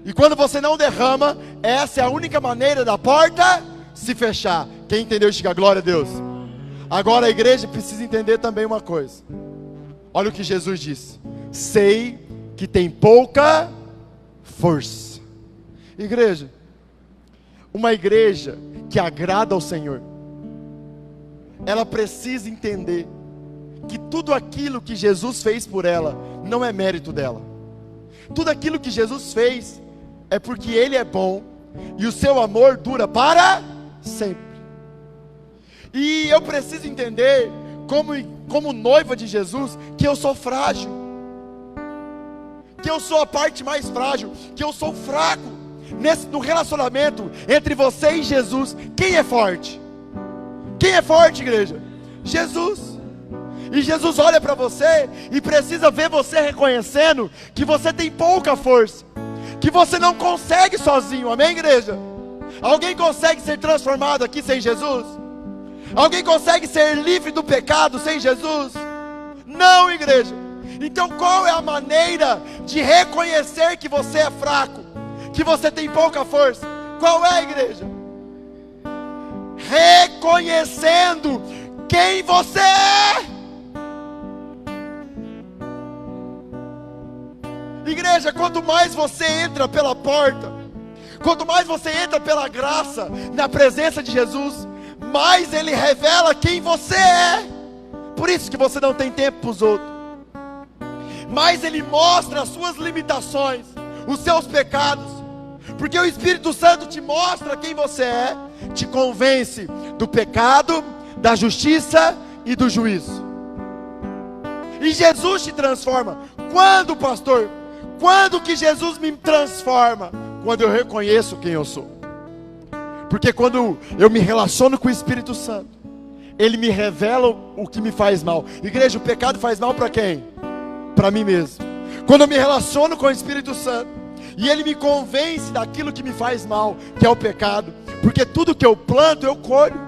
E quando você não derrama, essa é a única maneira da porta se fechar. Quem entendeu, diga glória a Deus. Agora a igreja precisa entender também uma coisa. Olha o que Jesus disse: sei que tem pouca força. Igreja, uma igreja que agrada ao Senhor, ela precisa entender que tudo aquilo que Jesus fez por ela não é mérito dela. Tudo aquilo que Jesus fez é porque Ele é bom e o seu amor dura para sempre. E eu preciso entender, como noiva de Jesus, que eu sou frágil, que eu sou a parte mais frágil, que eu sou fraco. No relacionamento entre você e Jesus, quem é forte? Quem é forte, igreja? Jesus. E Jesus olha para você e precisa ver você reconhecendo que você tem pouca força, que você não consegue sozinho. Amém, igreja? Alguém consegue ser transformado aqui sem Jesus? Alguém consegue ser livre do pecado sem Jesus? Não, igreja. Então qual é a maneira de reconhecer que você é fraco, que você tem pouca força? Qual é, igreja? Reconhecendo quem você é. Igreja, quanto mais você entra pela porta, quanto mais você entra pela graça na presença de Jesus, mais Ele revela quem você é. Por isso que você não tem tempo para os outros. Mais Ele mostra as suas limitações, os seus pecados, porque o Espírito Santo te mostra quem você é, te convence do pecado, da justiça e do juízo. E Jesus te transforma. Quando, pastor? Quando que Jesus me transforma? Quando eu reconheço quem eu sou. Porque quando eu me relaciono com o Espírito Santo, Ele me revela o que me faz mal. Igreja, o pecado faz mal para quem? Para mim mesmo. Quando eu me relaciono com o Espírito Santo, e Ele me convence daquilo que me faz mal, que é o pecado. Porque tudo que eu planto, eu colho.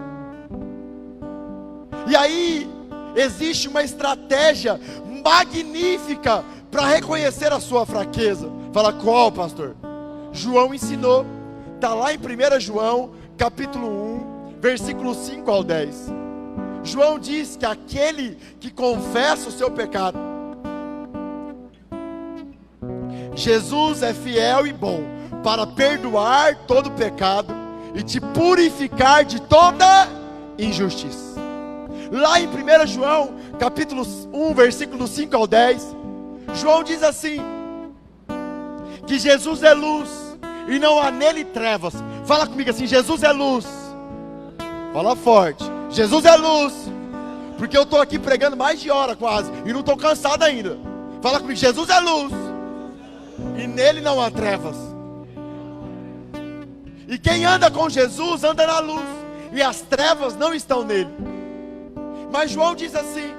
E aí, existe uma estratégia magnífica para reconhecer a sua fraqueza. Fala, qual, pastor? João ensinou. Está lá em 1 João, capítulo 1, versículo 5 ao 10. João diz que aquele que confessa o seu pecado, Jesus é fiel e bom para perdoar todo pecado e te purificar de toda injustiça. Lá em 1 João, capítulo 1, versículo 5 ao 10, João diz assim, que Jesus é luz e não há nele trevas. Fala comigo assim, Jesus é luz. Fala forte, Jesus é luz. Porque eu estou aqui pregando mais de hora quase, e não estou cansado ainda. Fala comigo, Jesus é luz e nele não há trevas. E quem anda com Jesus anda na luz, e as trevas não estão nele. Mas João diz assim,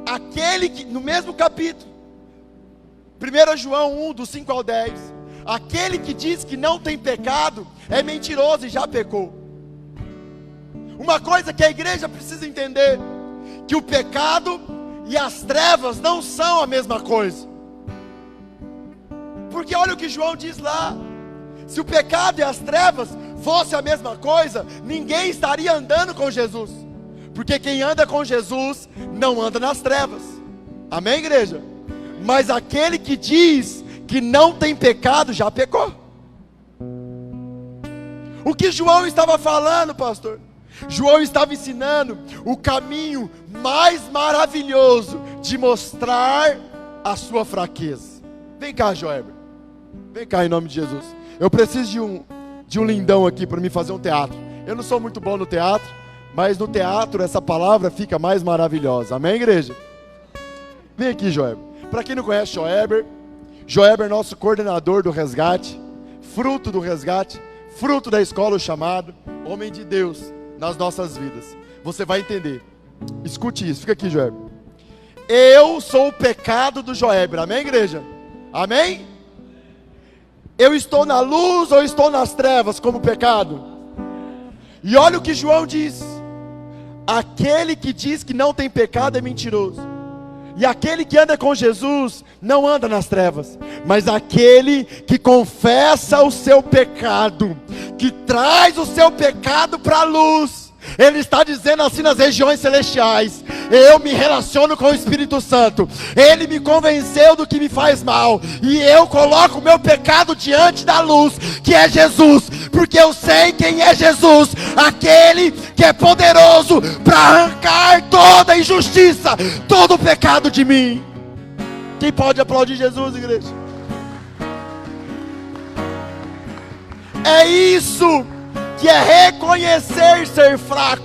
aquele que, no mesmo capítulo, 1 João 1, do 5 ao 10, aquele que diz que não tem pecado, é mentiroso e já pecou. Uma coisa que a igreja precisa entender, que o pecado e as trevas não são a mesma coisa. Porque olha o que João diz lá, se o pecado e as trevas fossem a mesma coisa, ninguém estaria andando com Jesus. Porque quem anda com Jesus não anda nas trevas. Amém, igreja? Mas aquele que diz que não tem pecado já pecou. O que João estava falando, pastor? João estava ensinando o caminho mais maravilhoso de mostrar a sua fraqueza. Vem cá, Joelber. Vem cá em nome de Jesus. Eu preciso de um lindão aqui para me fazer um teatro. Eu não sou muito bom no teatro, mas no teatro essa palavra fica mais maravilhosa. Amém, igreja? Vem aqui, Joelber. Para quem não conhece Joelber, Joelber é nosso coordenador do resgate, fruto do resgate, fruto da escola, o chamado, homem de Deus nas nossas vidas. Você vai entender. Escute isso, fica aqui, Joelber. Eu sou o pecado do Joelber, amém, igreja? Amém? Eu estou na luz ou estou nas trevas como pecado? E olha o que João diz. Aquele que diz que não tem pecado é mentiroso. E aquele que anda com Jesus não anda nas trevas. Mas aquele que confessa o seu pecado, que traz o seu pecado para a luz, ele está dizendo assim nas regiões celestiais: eu me relaciono com o Espírito Santo, Ele me convenceu do que me faz mal, e eu coloco o meu pecado diante da luz, que é Jesus, porque eu sei quem é Jesus, aquele que é poderoso para arrancar toda a injustiça, todo o pecado de mim. Quem pode aplaudir Jesus, igreja? É isso que é reconhecer ser fraco.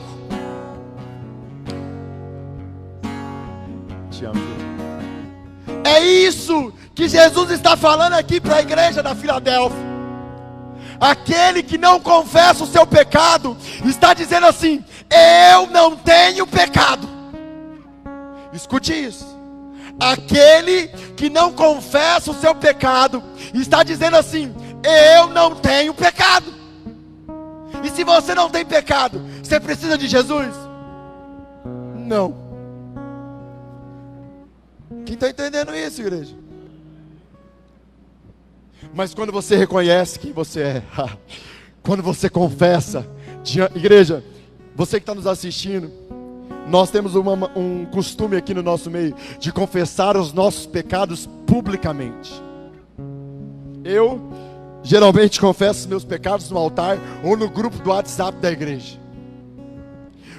Te amo. É isso que Jesus está falando aqui para a igreja da Filadélfia. Aquele que não confessa o seu pecado está dizendo assim: eu não tenho pecado. Escute isso. Aquele que não confessa o seu pecado está dizendo assim: eu não tenho pecado. E se você não tem pecado, você precisa de Jesus? Não. Quem está entendendo isso, igreja? Mas quando você reconhece quem você é, quando você confessa, igreja, você que está nos assistindo, nós temos um costume aqui no nosso meio de confessar os nossos pecados publicamente. Eu geralmente confesso os meus pecados no altar ou no grupo do WhatsApp da igreja,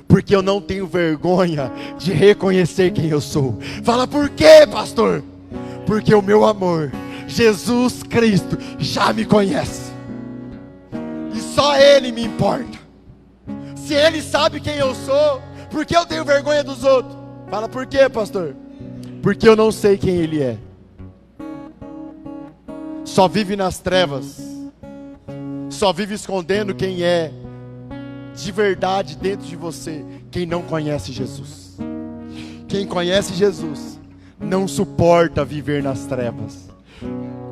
porque eu não tenho vergonha de reconhecer quem eu sou. Fala, por quê, pastor? Porque o meu amor, Jesus Cristo, já me conhece, e só Ele me importa. Se Ele sabe quem eu sou, por que eu tenho vergonha dos outros? Fala, por quê, pastor? porque eu não sei quem ele é. Só vive nas trevas, só vive escondendo quem é de verdade dentro de você, quem não conhece Jesus. Quem conhece Jesus não suporta viver nas trevas.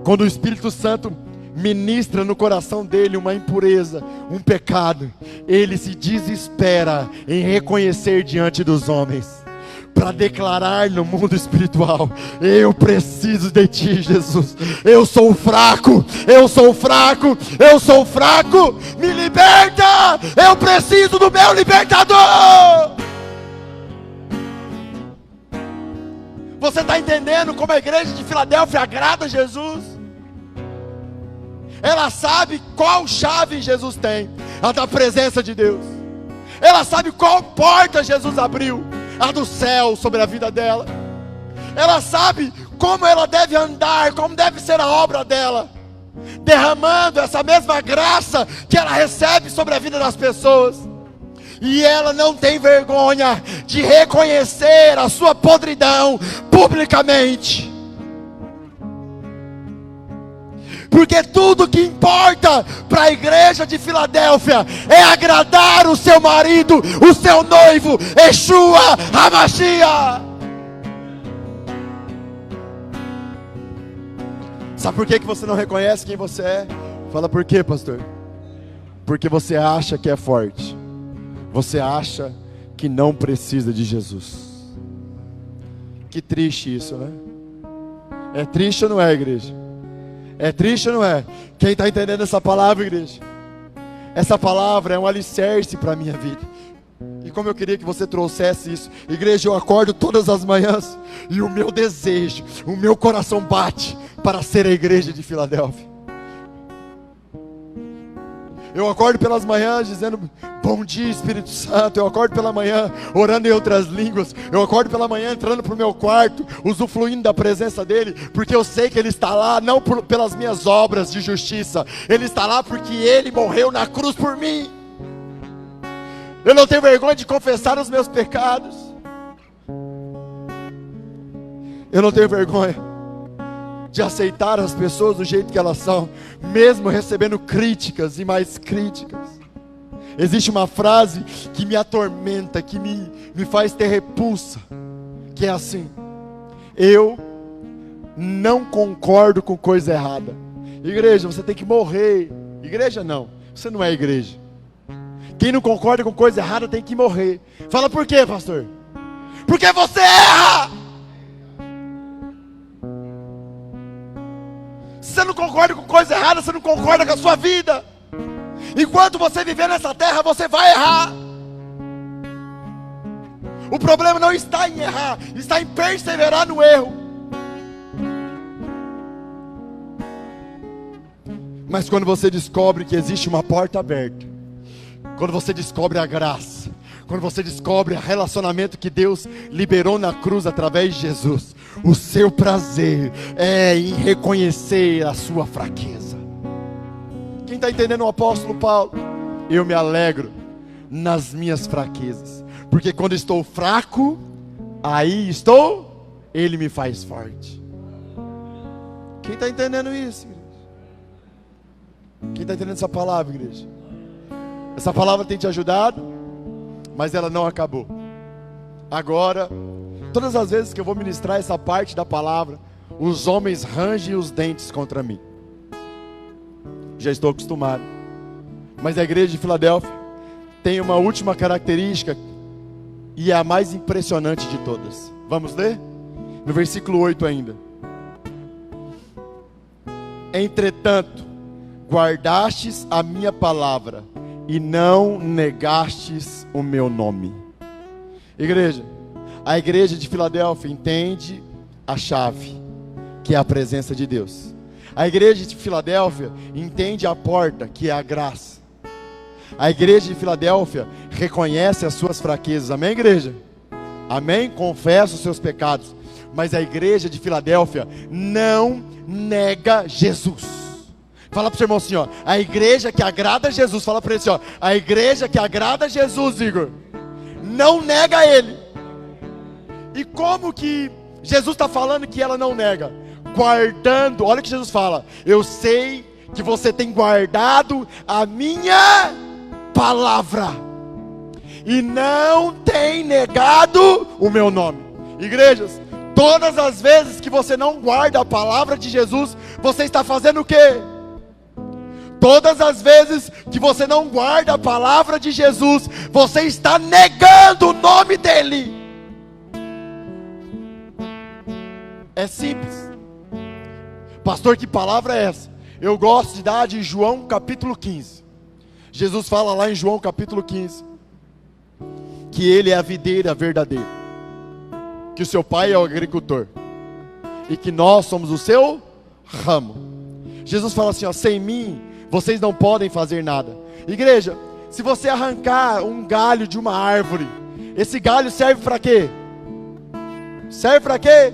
Quando o Espírito Santo ministra no coração dele uma impureza, um pecado, ele se desespera em reconhecer diante dos homens, para declarar no mundo espiritual: eu preciso de ti, Jesus. Eu sou fraco, eu sou fraco, eu sou fraco. Me liberta, eu preciso do meu libertador. Você está entendendo como a igreja de Filadélfia agrada a Jesus? Ela sabe qual chave Jesus tem, a da presença de Deus. Ela sabe qual porta Jesus abriu, a do céu sobre a vida dela. Ela sabe como ela deve andar, como deve ser a obra dela, derramando essa mesma graça que ela recebe sobre a vida das pessoas. E ela não tem vergonha de reconhecer a sua podridão publicamente. Porque tudo que importa para a igreja de Filadélfia é agradar o seu marido, o seu noivo, Yeshua HaMashiach. Sabe por que você não reconhece quem você é? Fala, por quê, pastor? Porque você acha que é forte. Você acha que não precisa de Jesus. Que triste isso, né? É triste ou não é, igreja? É triste ou não é? Quem está entendendo essa palavra, igreja? Essa palavra é um alicerce para a minha vida. E como eu queria que você trouxesse isso. Igreja, eu acordo todas as manhãs e o meu desejo, o meu coração bate para ser a igreja de Filadélfia. Eu acordo pelas manhãs dizendo: bom dia, Espírito Santo. Eu acordo pela manhã orando em outras línguas. Eu acordo pela manhã entrando para o meu quarto, usufruindo da presença dEle, porque eu sei que Ele está lá, não pelas minhas obras de justiça. Ele está lá porque Ele morreu na cruz por mim. Eu não tenho vergonha de confessar os meus pecados. Eu não tenho vergonha de aceitar as pessoas do jeito que elas são, mesmo recebendo críticas e mais críticas. Existe uma frase que me atormenta, que me faz ter repulsa, que é assim: eu não concordo com coisa errada. Igreja, você tem que morrer. Igreja não, você não é igreja. Quem não concorda com coisa errada tem que morrer. Fala, por quê, pastor? Porque você erra. Se você não concorda com coisa errada, você não concorda com a sua vida. Enquanto você viver nessa terra, você vai errar. O problema não está em errar, está em perseverar no erro. Mas quando você descobre que existe uma porta aberta, quando você descobre a graça, quando você descobre o relacionamento que Deus liberou na cruz através de Jesus, o seu prazer é em reconhecer a sua fraqueza. Quem está entendendo o apóstolo Paulo? Eu me alegro nas minhas fraquezas, porque quando estou fraco, aí Ele me faz forte. Quem está entendendo isso, igreja? Quem está entendendo essa palavra, igreja? Essa palavra tem te ajudado, mas ela não acabou. Agora, todas as vezes que eu vou ministrar essa parte da palavra, os homens rangem os dentes contra mim. Já estou acostumado. Mas a igreja de Filadélfia tem uma última característica, e é a mais impressionante de todas. Vamos ler? No versículo 8 ainda. Entretanto, guardastes a minha palavra e não negastes o meu nome. Igreja, a igreja de Filadélfia entende a chave, que é a presença de Deus. A igreja de Filadélfia entende a porta, que é a graça. A igreja de Filadélfia reconhece as suas fraquezas. Amém, igreja? Amém? Confessa os seus pecados. Mas a igreja de Filadélfia não nega Jesus. Fala para o seu irmão assim, ó: a igreja que agrada a Jesus. Fala para ele assim, ó: a igreja que agrada a Jesus, Igor, não nega Ele. E como que Jesus está falando que ela não nega, guardando. Olha o que Jesus fala: eu sei que você tem guardado a minha palavra e não tem negado o meu nome. Igrejas, todas as vezes que você não guarda a palavra de Jesus, você está fazendo o quê? Todas as vezes que você não guarda a palavra de Jesus, você está negando o nome dele. É simples. Pastor, que palavra é essa? Eu gosto de dar de João capítulo 15. Jesus fala lá em João capítulo 15 que ele é a videira verdadeira, que o seu pai é o agricultor e que nós somos o seu ramo. Jesus fala assim, ó: sem mim vocês não podem fazer nada. Igreja, se você arrancar um galho de uma árvore, esse galho serve para quê? Serve para quê?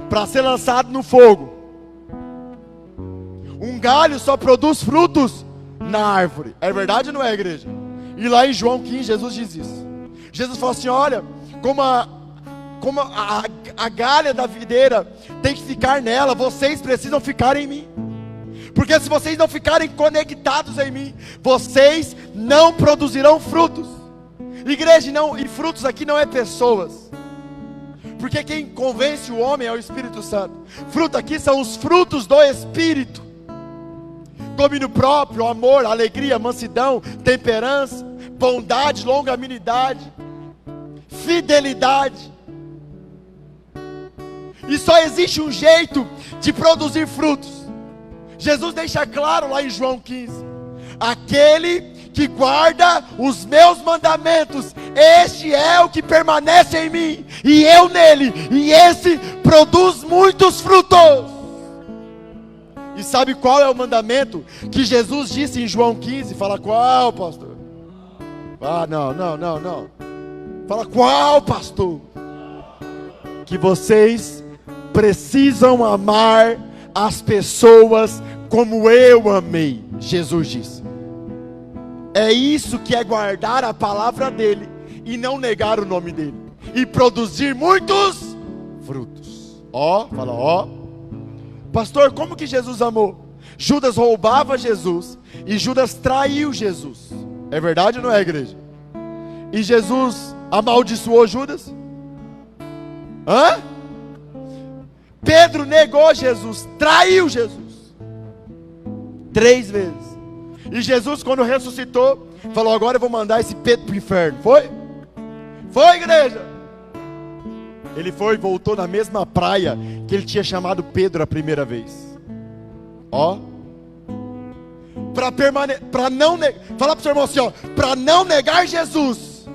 Para ser lançado no fogo. Um galho só produz frutos na árvore. É verdade ou não é, igreja? E lá em João 15 Jesus diz isso. Jesus fala assim: olha, como a galha da videira tem que ficar nela, vocês precisam ficar em mim. Porque se vocês não ficarem conectados em mim, vocês não produzirão frutos. Igreja, não, e frutos aqui não é pessoas, porque quem convence o homem é o Espírito Santo. Fruto aqui são os frutos do Espírito: domínio próprio, amor, alegria, mansidão, temperança, bondade, longanimidade, fidelidade. E só existe um jeito de produzir frutos. Jesus deixa claro lá em João 15: aquele que guarda os meus mandamentos, este é o que permanece em mim, e eu nele, e esse produz muitos frutos. E sabe qual é o mandamento que Jesus disse em João 15? Fala qual, pastor? Ah, não. Fala qual, pastor? Que vocês precisam amar as pessoas como eu amei. Jesus disse. É isso que é guardar a palavra dele e não negar o nome dele, e produzir muitos frutos. Fala. Pastor, como que Jesus amou? Judas roubava Jesus e Judas traiu Jesus. É verdade ou não é, igreja? E Jesus amaldiçoou Judas? Pedro negou Jesus, traiu Jesus 3 vezes. E Jesus, quando ressuscitou, falou: agora eu vou mandar esse Pedro para o inferno. Foi? Foi, igreja? Ele foi e voltou na mesma praia que ele tinha chamado Pedro a primeira vez. Para não negar. Fala para o seu irmão assim, para não negar Jesus,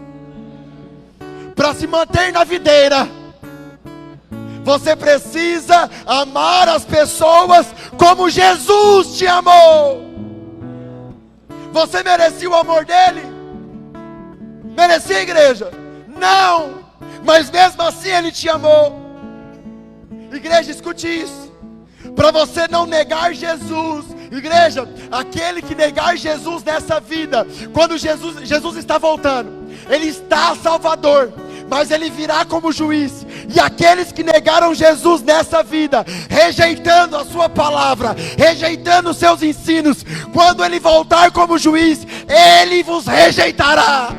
para se manter na videira, você precisa amar as pessoas como Jesus te amou. Você merecia o amor dele? Merecia, igreja? Não, mas mesmo assim ele te amou. Igreja, escute isso: para você não negar Jesus, igreja, aquele que negar Jesus nessa vida, quando Jesus está voltando, ele está Salvador, mas ele virá como juiz. E aqueles que negaram Jesus nessa vida, rejeitando a sua palavra, rejeitando os seus ensinos, quando ele voltar como juiz, ele vos rejeitará.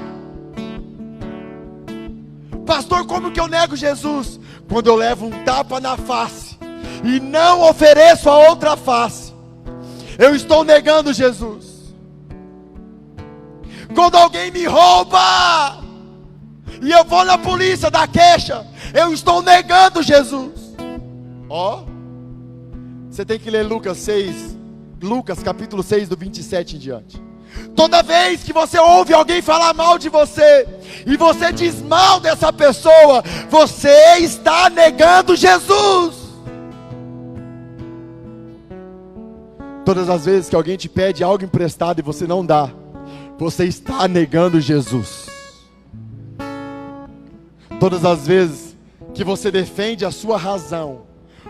Pastor, como que eu nego Jesus? Quando eu levo um tapa na face e não ofereço a outra face, eu estou negando Jesus. Quando alguém me rouba e eu vou na polícia dar queixa, eu estou negando Jesus. Você tem que ler Lucas capítulo 6 do 27 em diante. Toda vez que você ouve alguém falar mal de você, e você diz mal dessa pessoa, você está negando Jesus. Todas as vezes que alguém te pede algo emprestado e você não dá, você está negando Jesus. Todas as vezes que você defende a sua razão,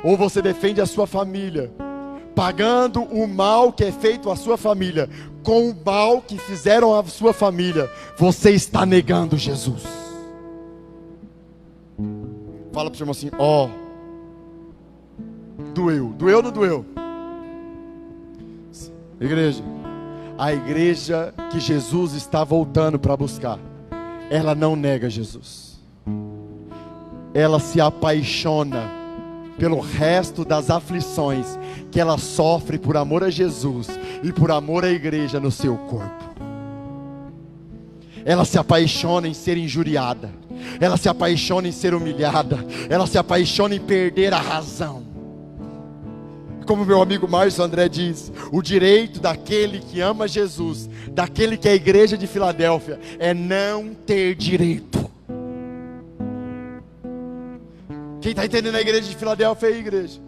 ou você defende a sua família, pagando o mal que é feito à sua família com o mal que fizeram à sua família, você está negando Jesus. Fala para o seu irmão assim: doeu? Doeu ou não doeu? Igreja, a igreja que Jesus está voltando para buscar, ela não nega Jesus. Ela se apaixona pelo resto das aflições que ela sofre por amor a Jesus e por amor à igreja no seu corpo. Ela se apaixona em ser injuriada, ela se apaixona em ser humilhada, ela se apaixona em perder a razão. Como meu amigo Márcio André diz, o direito daquele que ama Jesus, daquele que é a igreja de Filadélfia, é não ter direito. Quem está entendendo a igreja de Filadélfia é a igreja.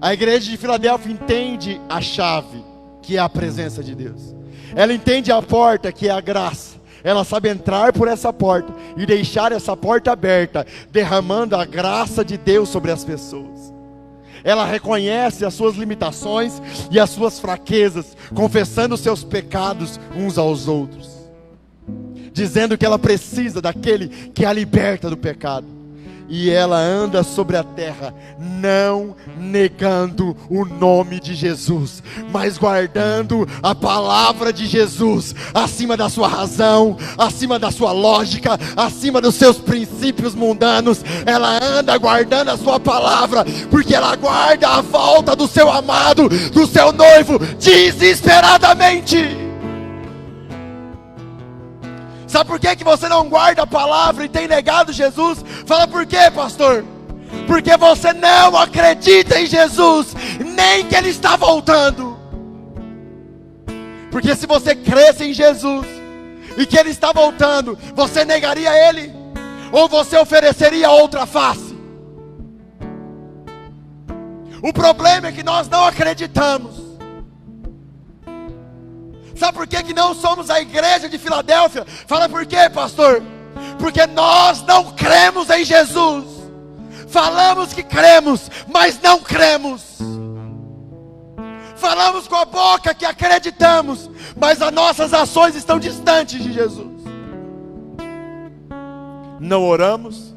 A igreja de Filadélfia entende a chave, que é a presença de Deus. Ela entende a porta, que é a graça. Ela sabe entrar por essa porta e deixar essa porta aberta, derramando a graça de Deus sobre as pessoas. Ela reconhece as suas limitações e as suas fraquezas, confessando os seus pecados uns aos outros, dizendo que ela precisa daquele que a liberta do pecado. E ela anda sobre a terra, não negando o nome de Jesus, mas guardando a palavra de Jesus acima da sua razão, acima da sua lógica, acima dos seus princípios mundanos. Ela anda guardando a sua palavra, porque ela aguarda a volta do seu amado, do seu noivo, desesperadamente. Sabe por que você não guarda a palavra e tem negado Jesus? Fala, por quê, pastor? Porque você não acredita em Jesus, nem que Ele está voltando. Porque se você cresce em Jesus e que Ele está voltando, você negaria Ele? Ou você ofereceria outra face? O problema é que nós não acreditamos. Sabe por que não somos a igreja de Filadélfia? Fala, por quê, pastor? Porque nós não cremos em Jesus. Falamos que cremos, mas não cremos. Falamos com a boca que acreditamos, mas as nossas ações estão distantes de Jesus. Não oramos,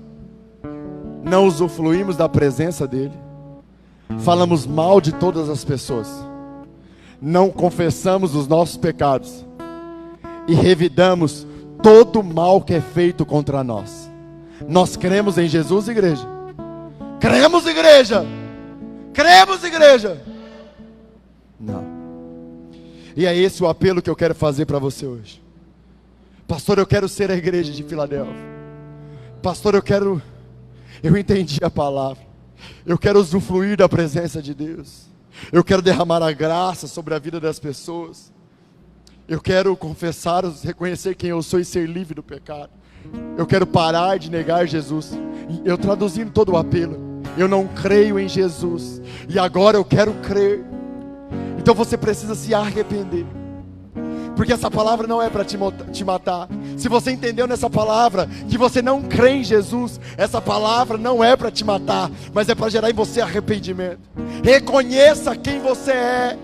não usufruímos da presença dEle, falamos mal de todas as pessoas, não confessamos os nossos pecados e revidamos todo o mal que é feito contra nós. Nós cremos em Jesus, igreja? Cremos, igreja? Cremos, igreja? Não. E é esse o apelo que eu quero fazer para você hoje. Pastor, eu quero ser a igreja de Filadélfia. Pastor, eu entendi a palavra. Eu quero usufruir da presença de Deus. Eu quero derramar a graça sobre a vida das pessoas. Eu quero confessar, reconhecer quem eu sou e ser livre do pecado. Eu quero parar de negar Jesus. Eu traduzindo todo o apelo, eu não creio em Jesus, e agora eu quero crer. Então você precisa se arrepender, porque essa palavra não é para te matar. Se você entendeu nessa palavra que você não crê em Jesus, essa palavra não é para te matar, mas é para gerar em você arrependimento. Reconheça quem você é.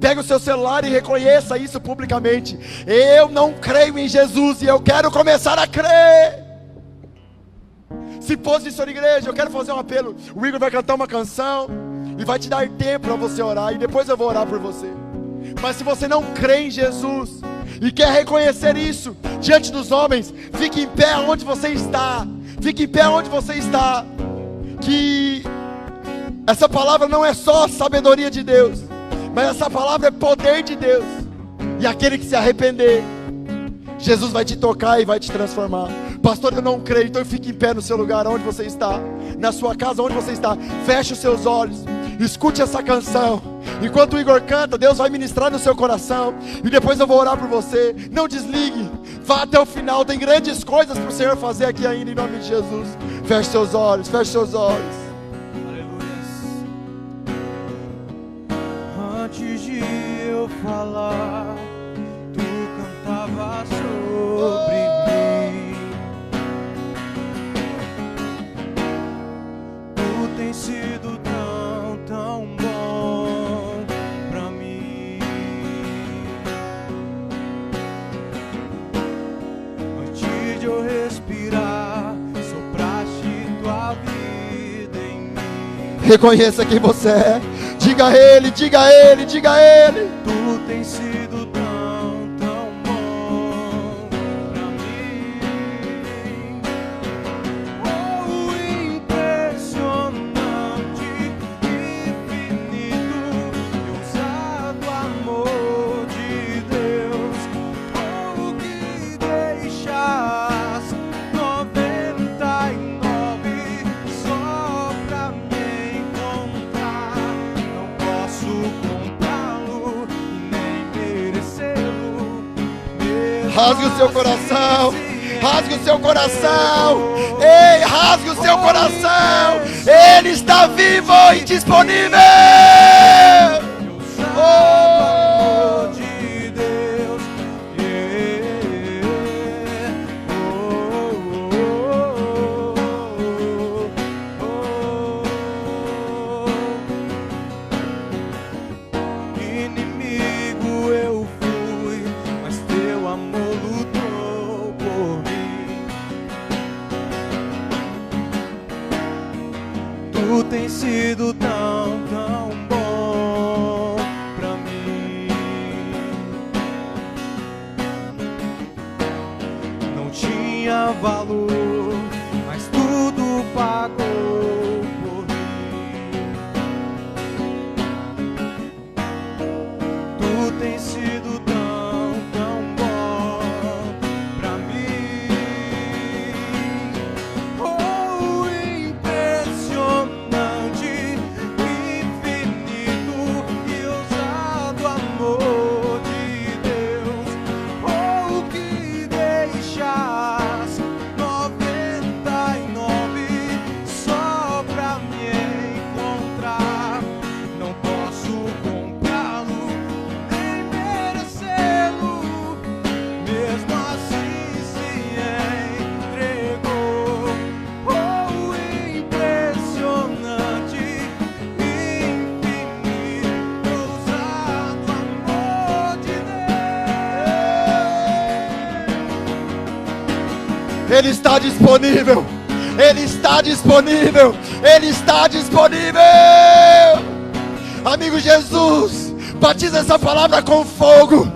Pega o seu celular e reconheça isso publicamente. Eu não creio em Jesus e eu quero começar a crer. Se posicione, igreja. Eu quero fazer um apelo. O Igor vai cantar uma canção e vai te dar tempo para você orar, e depois eu vou orar por você. Mas se você não crê em Jesus e quer reconhecer isso diante dos homens, fique em pé onde você está. Fique em pé onde você está. Que essa palavra não é só sabedoria de Deus, mas essa palavra é poder de Deus. E aquele que se arrepender, Jesus vai te tocar e vai te transformar. Pastor, eu não creio. Então fique em pé no seu lugar, onde você está, na sua casa, onde você está. Feche os seus olhos, escute essa canção. Enquanto o Igor canta, Deus vai ministrar no seu coração, e depois eu vou orar por você. Não desligue, vá até o final. Tem grandes coisas para o Senhor fazer aqui ainda, em nome de Jesus. Feche seus olhos, feche seus olhos. Antes de eu falar, tu cantava sobre mim. Tu tens sido tão, tão bom pra mim. Antes de eu respirar, sopraste tua vida em mim. Reconheça quem você é. Diga a Ele, diga a Ele, diga a Ele. Tu tens sido tão, tão bom pra mim. Oh, impressionante, infinito e ousado amor de Deus. Oh, que deixas 99 só pra me encontrar. Não posso comprá-lo e nem merecê-lo. Rasgue o seu coração. Rasgue o seu coração. Ei, rasgue o seu coração. Ele está vivo e disponível. Oh, de Deus. Inimigo eu fui, mas teu amor lutou por mim. Tu tens sido tão, tão bom pra mim. Não tinha valor, mas tudo pagou por mim. Tu tens sido tão, tão bom pra mim. Oh, impressionante, infinito e ousado amor de Deus. Oh, que deixas 99 só pra me encontrar. Não posso comprá-lo nem merecê-lo. Mesmo assim se entregou. Oh, impressionante, infinito, ousado amor de Deus. Ele está disponível. Ele está disponível. Ele está disponível. Amigo Jesus, batiza essa palavra com fogo.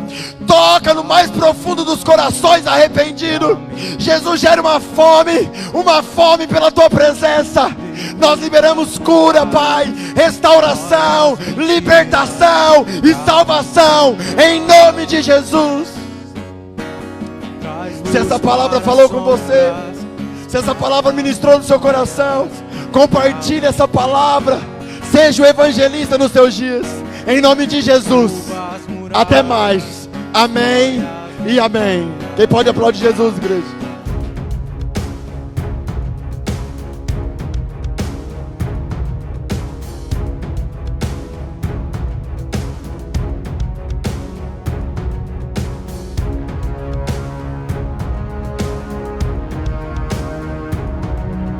Toca no mais profundo dos corações arrependidos. Jesus gera uma fome pela tua presença. Nós liberamos cura, Pai, restauração, libertação e salvação em nome de Jesus. Se essa palavra falou com você, se essa palavra ministrou no seu coração, compartilhe essa palavra. Seja o evangelista nos seus dias. Em nome de Jesus. Até mais. Amém e amém. Quem pode aplaudir Jesus, igreja?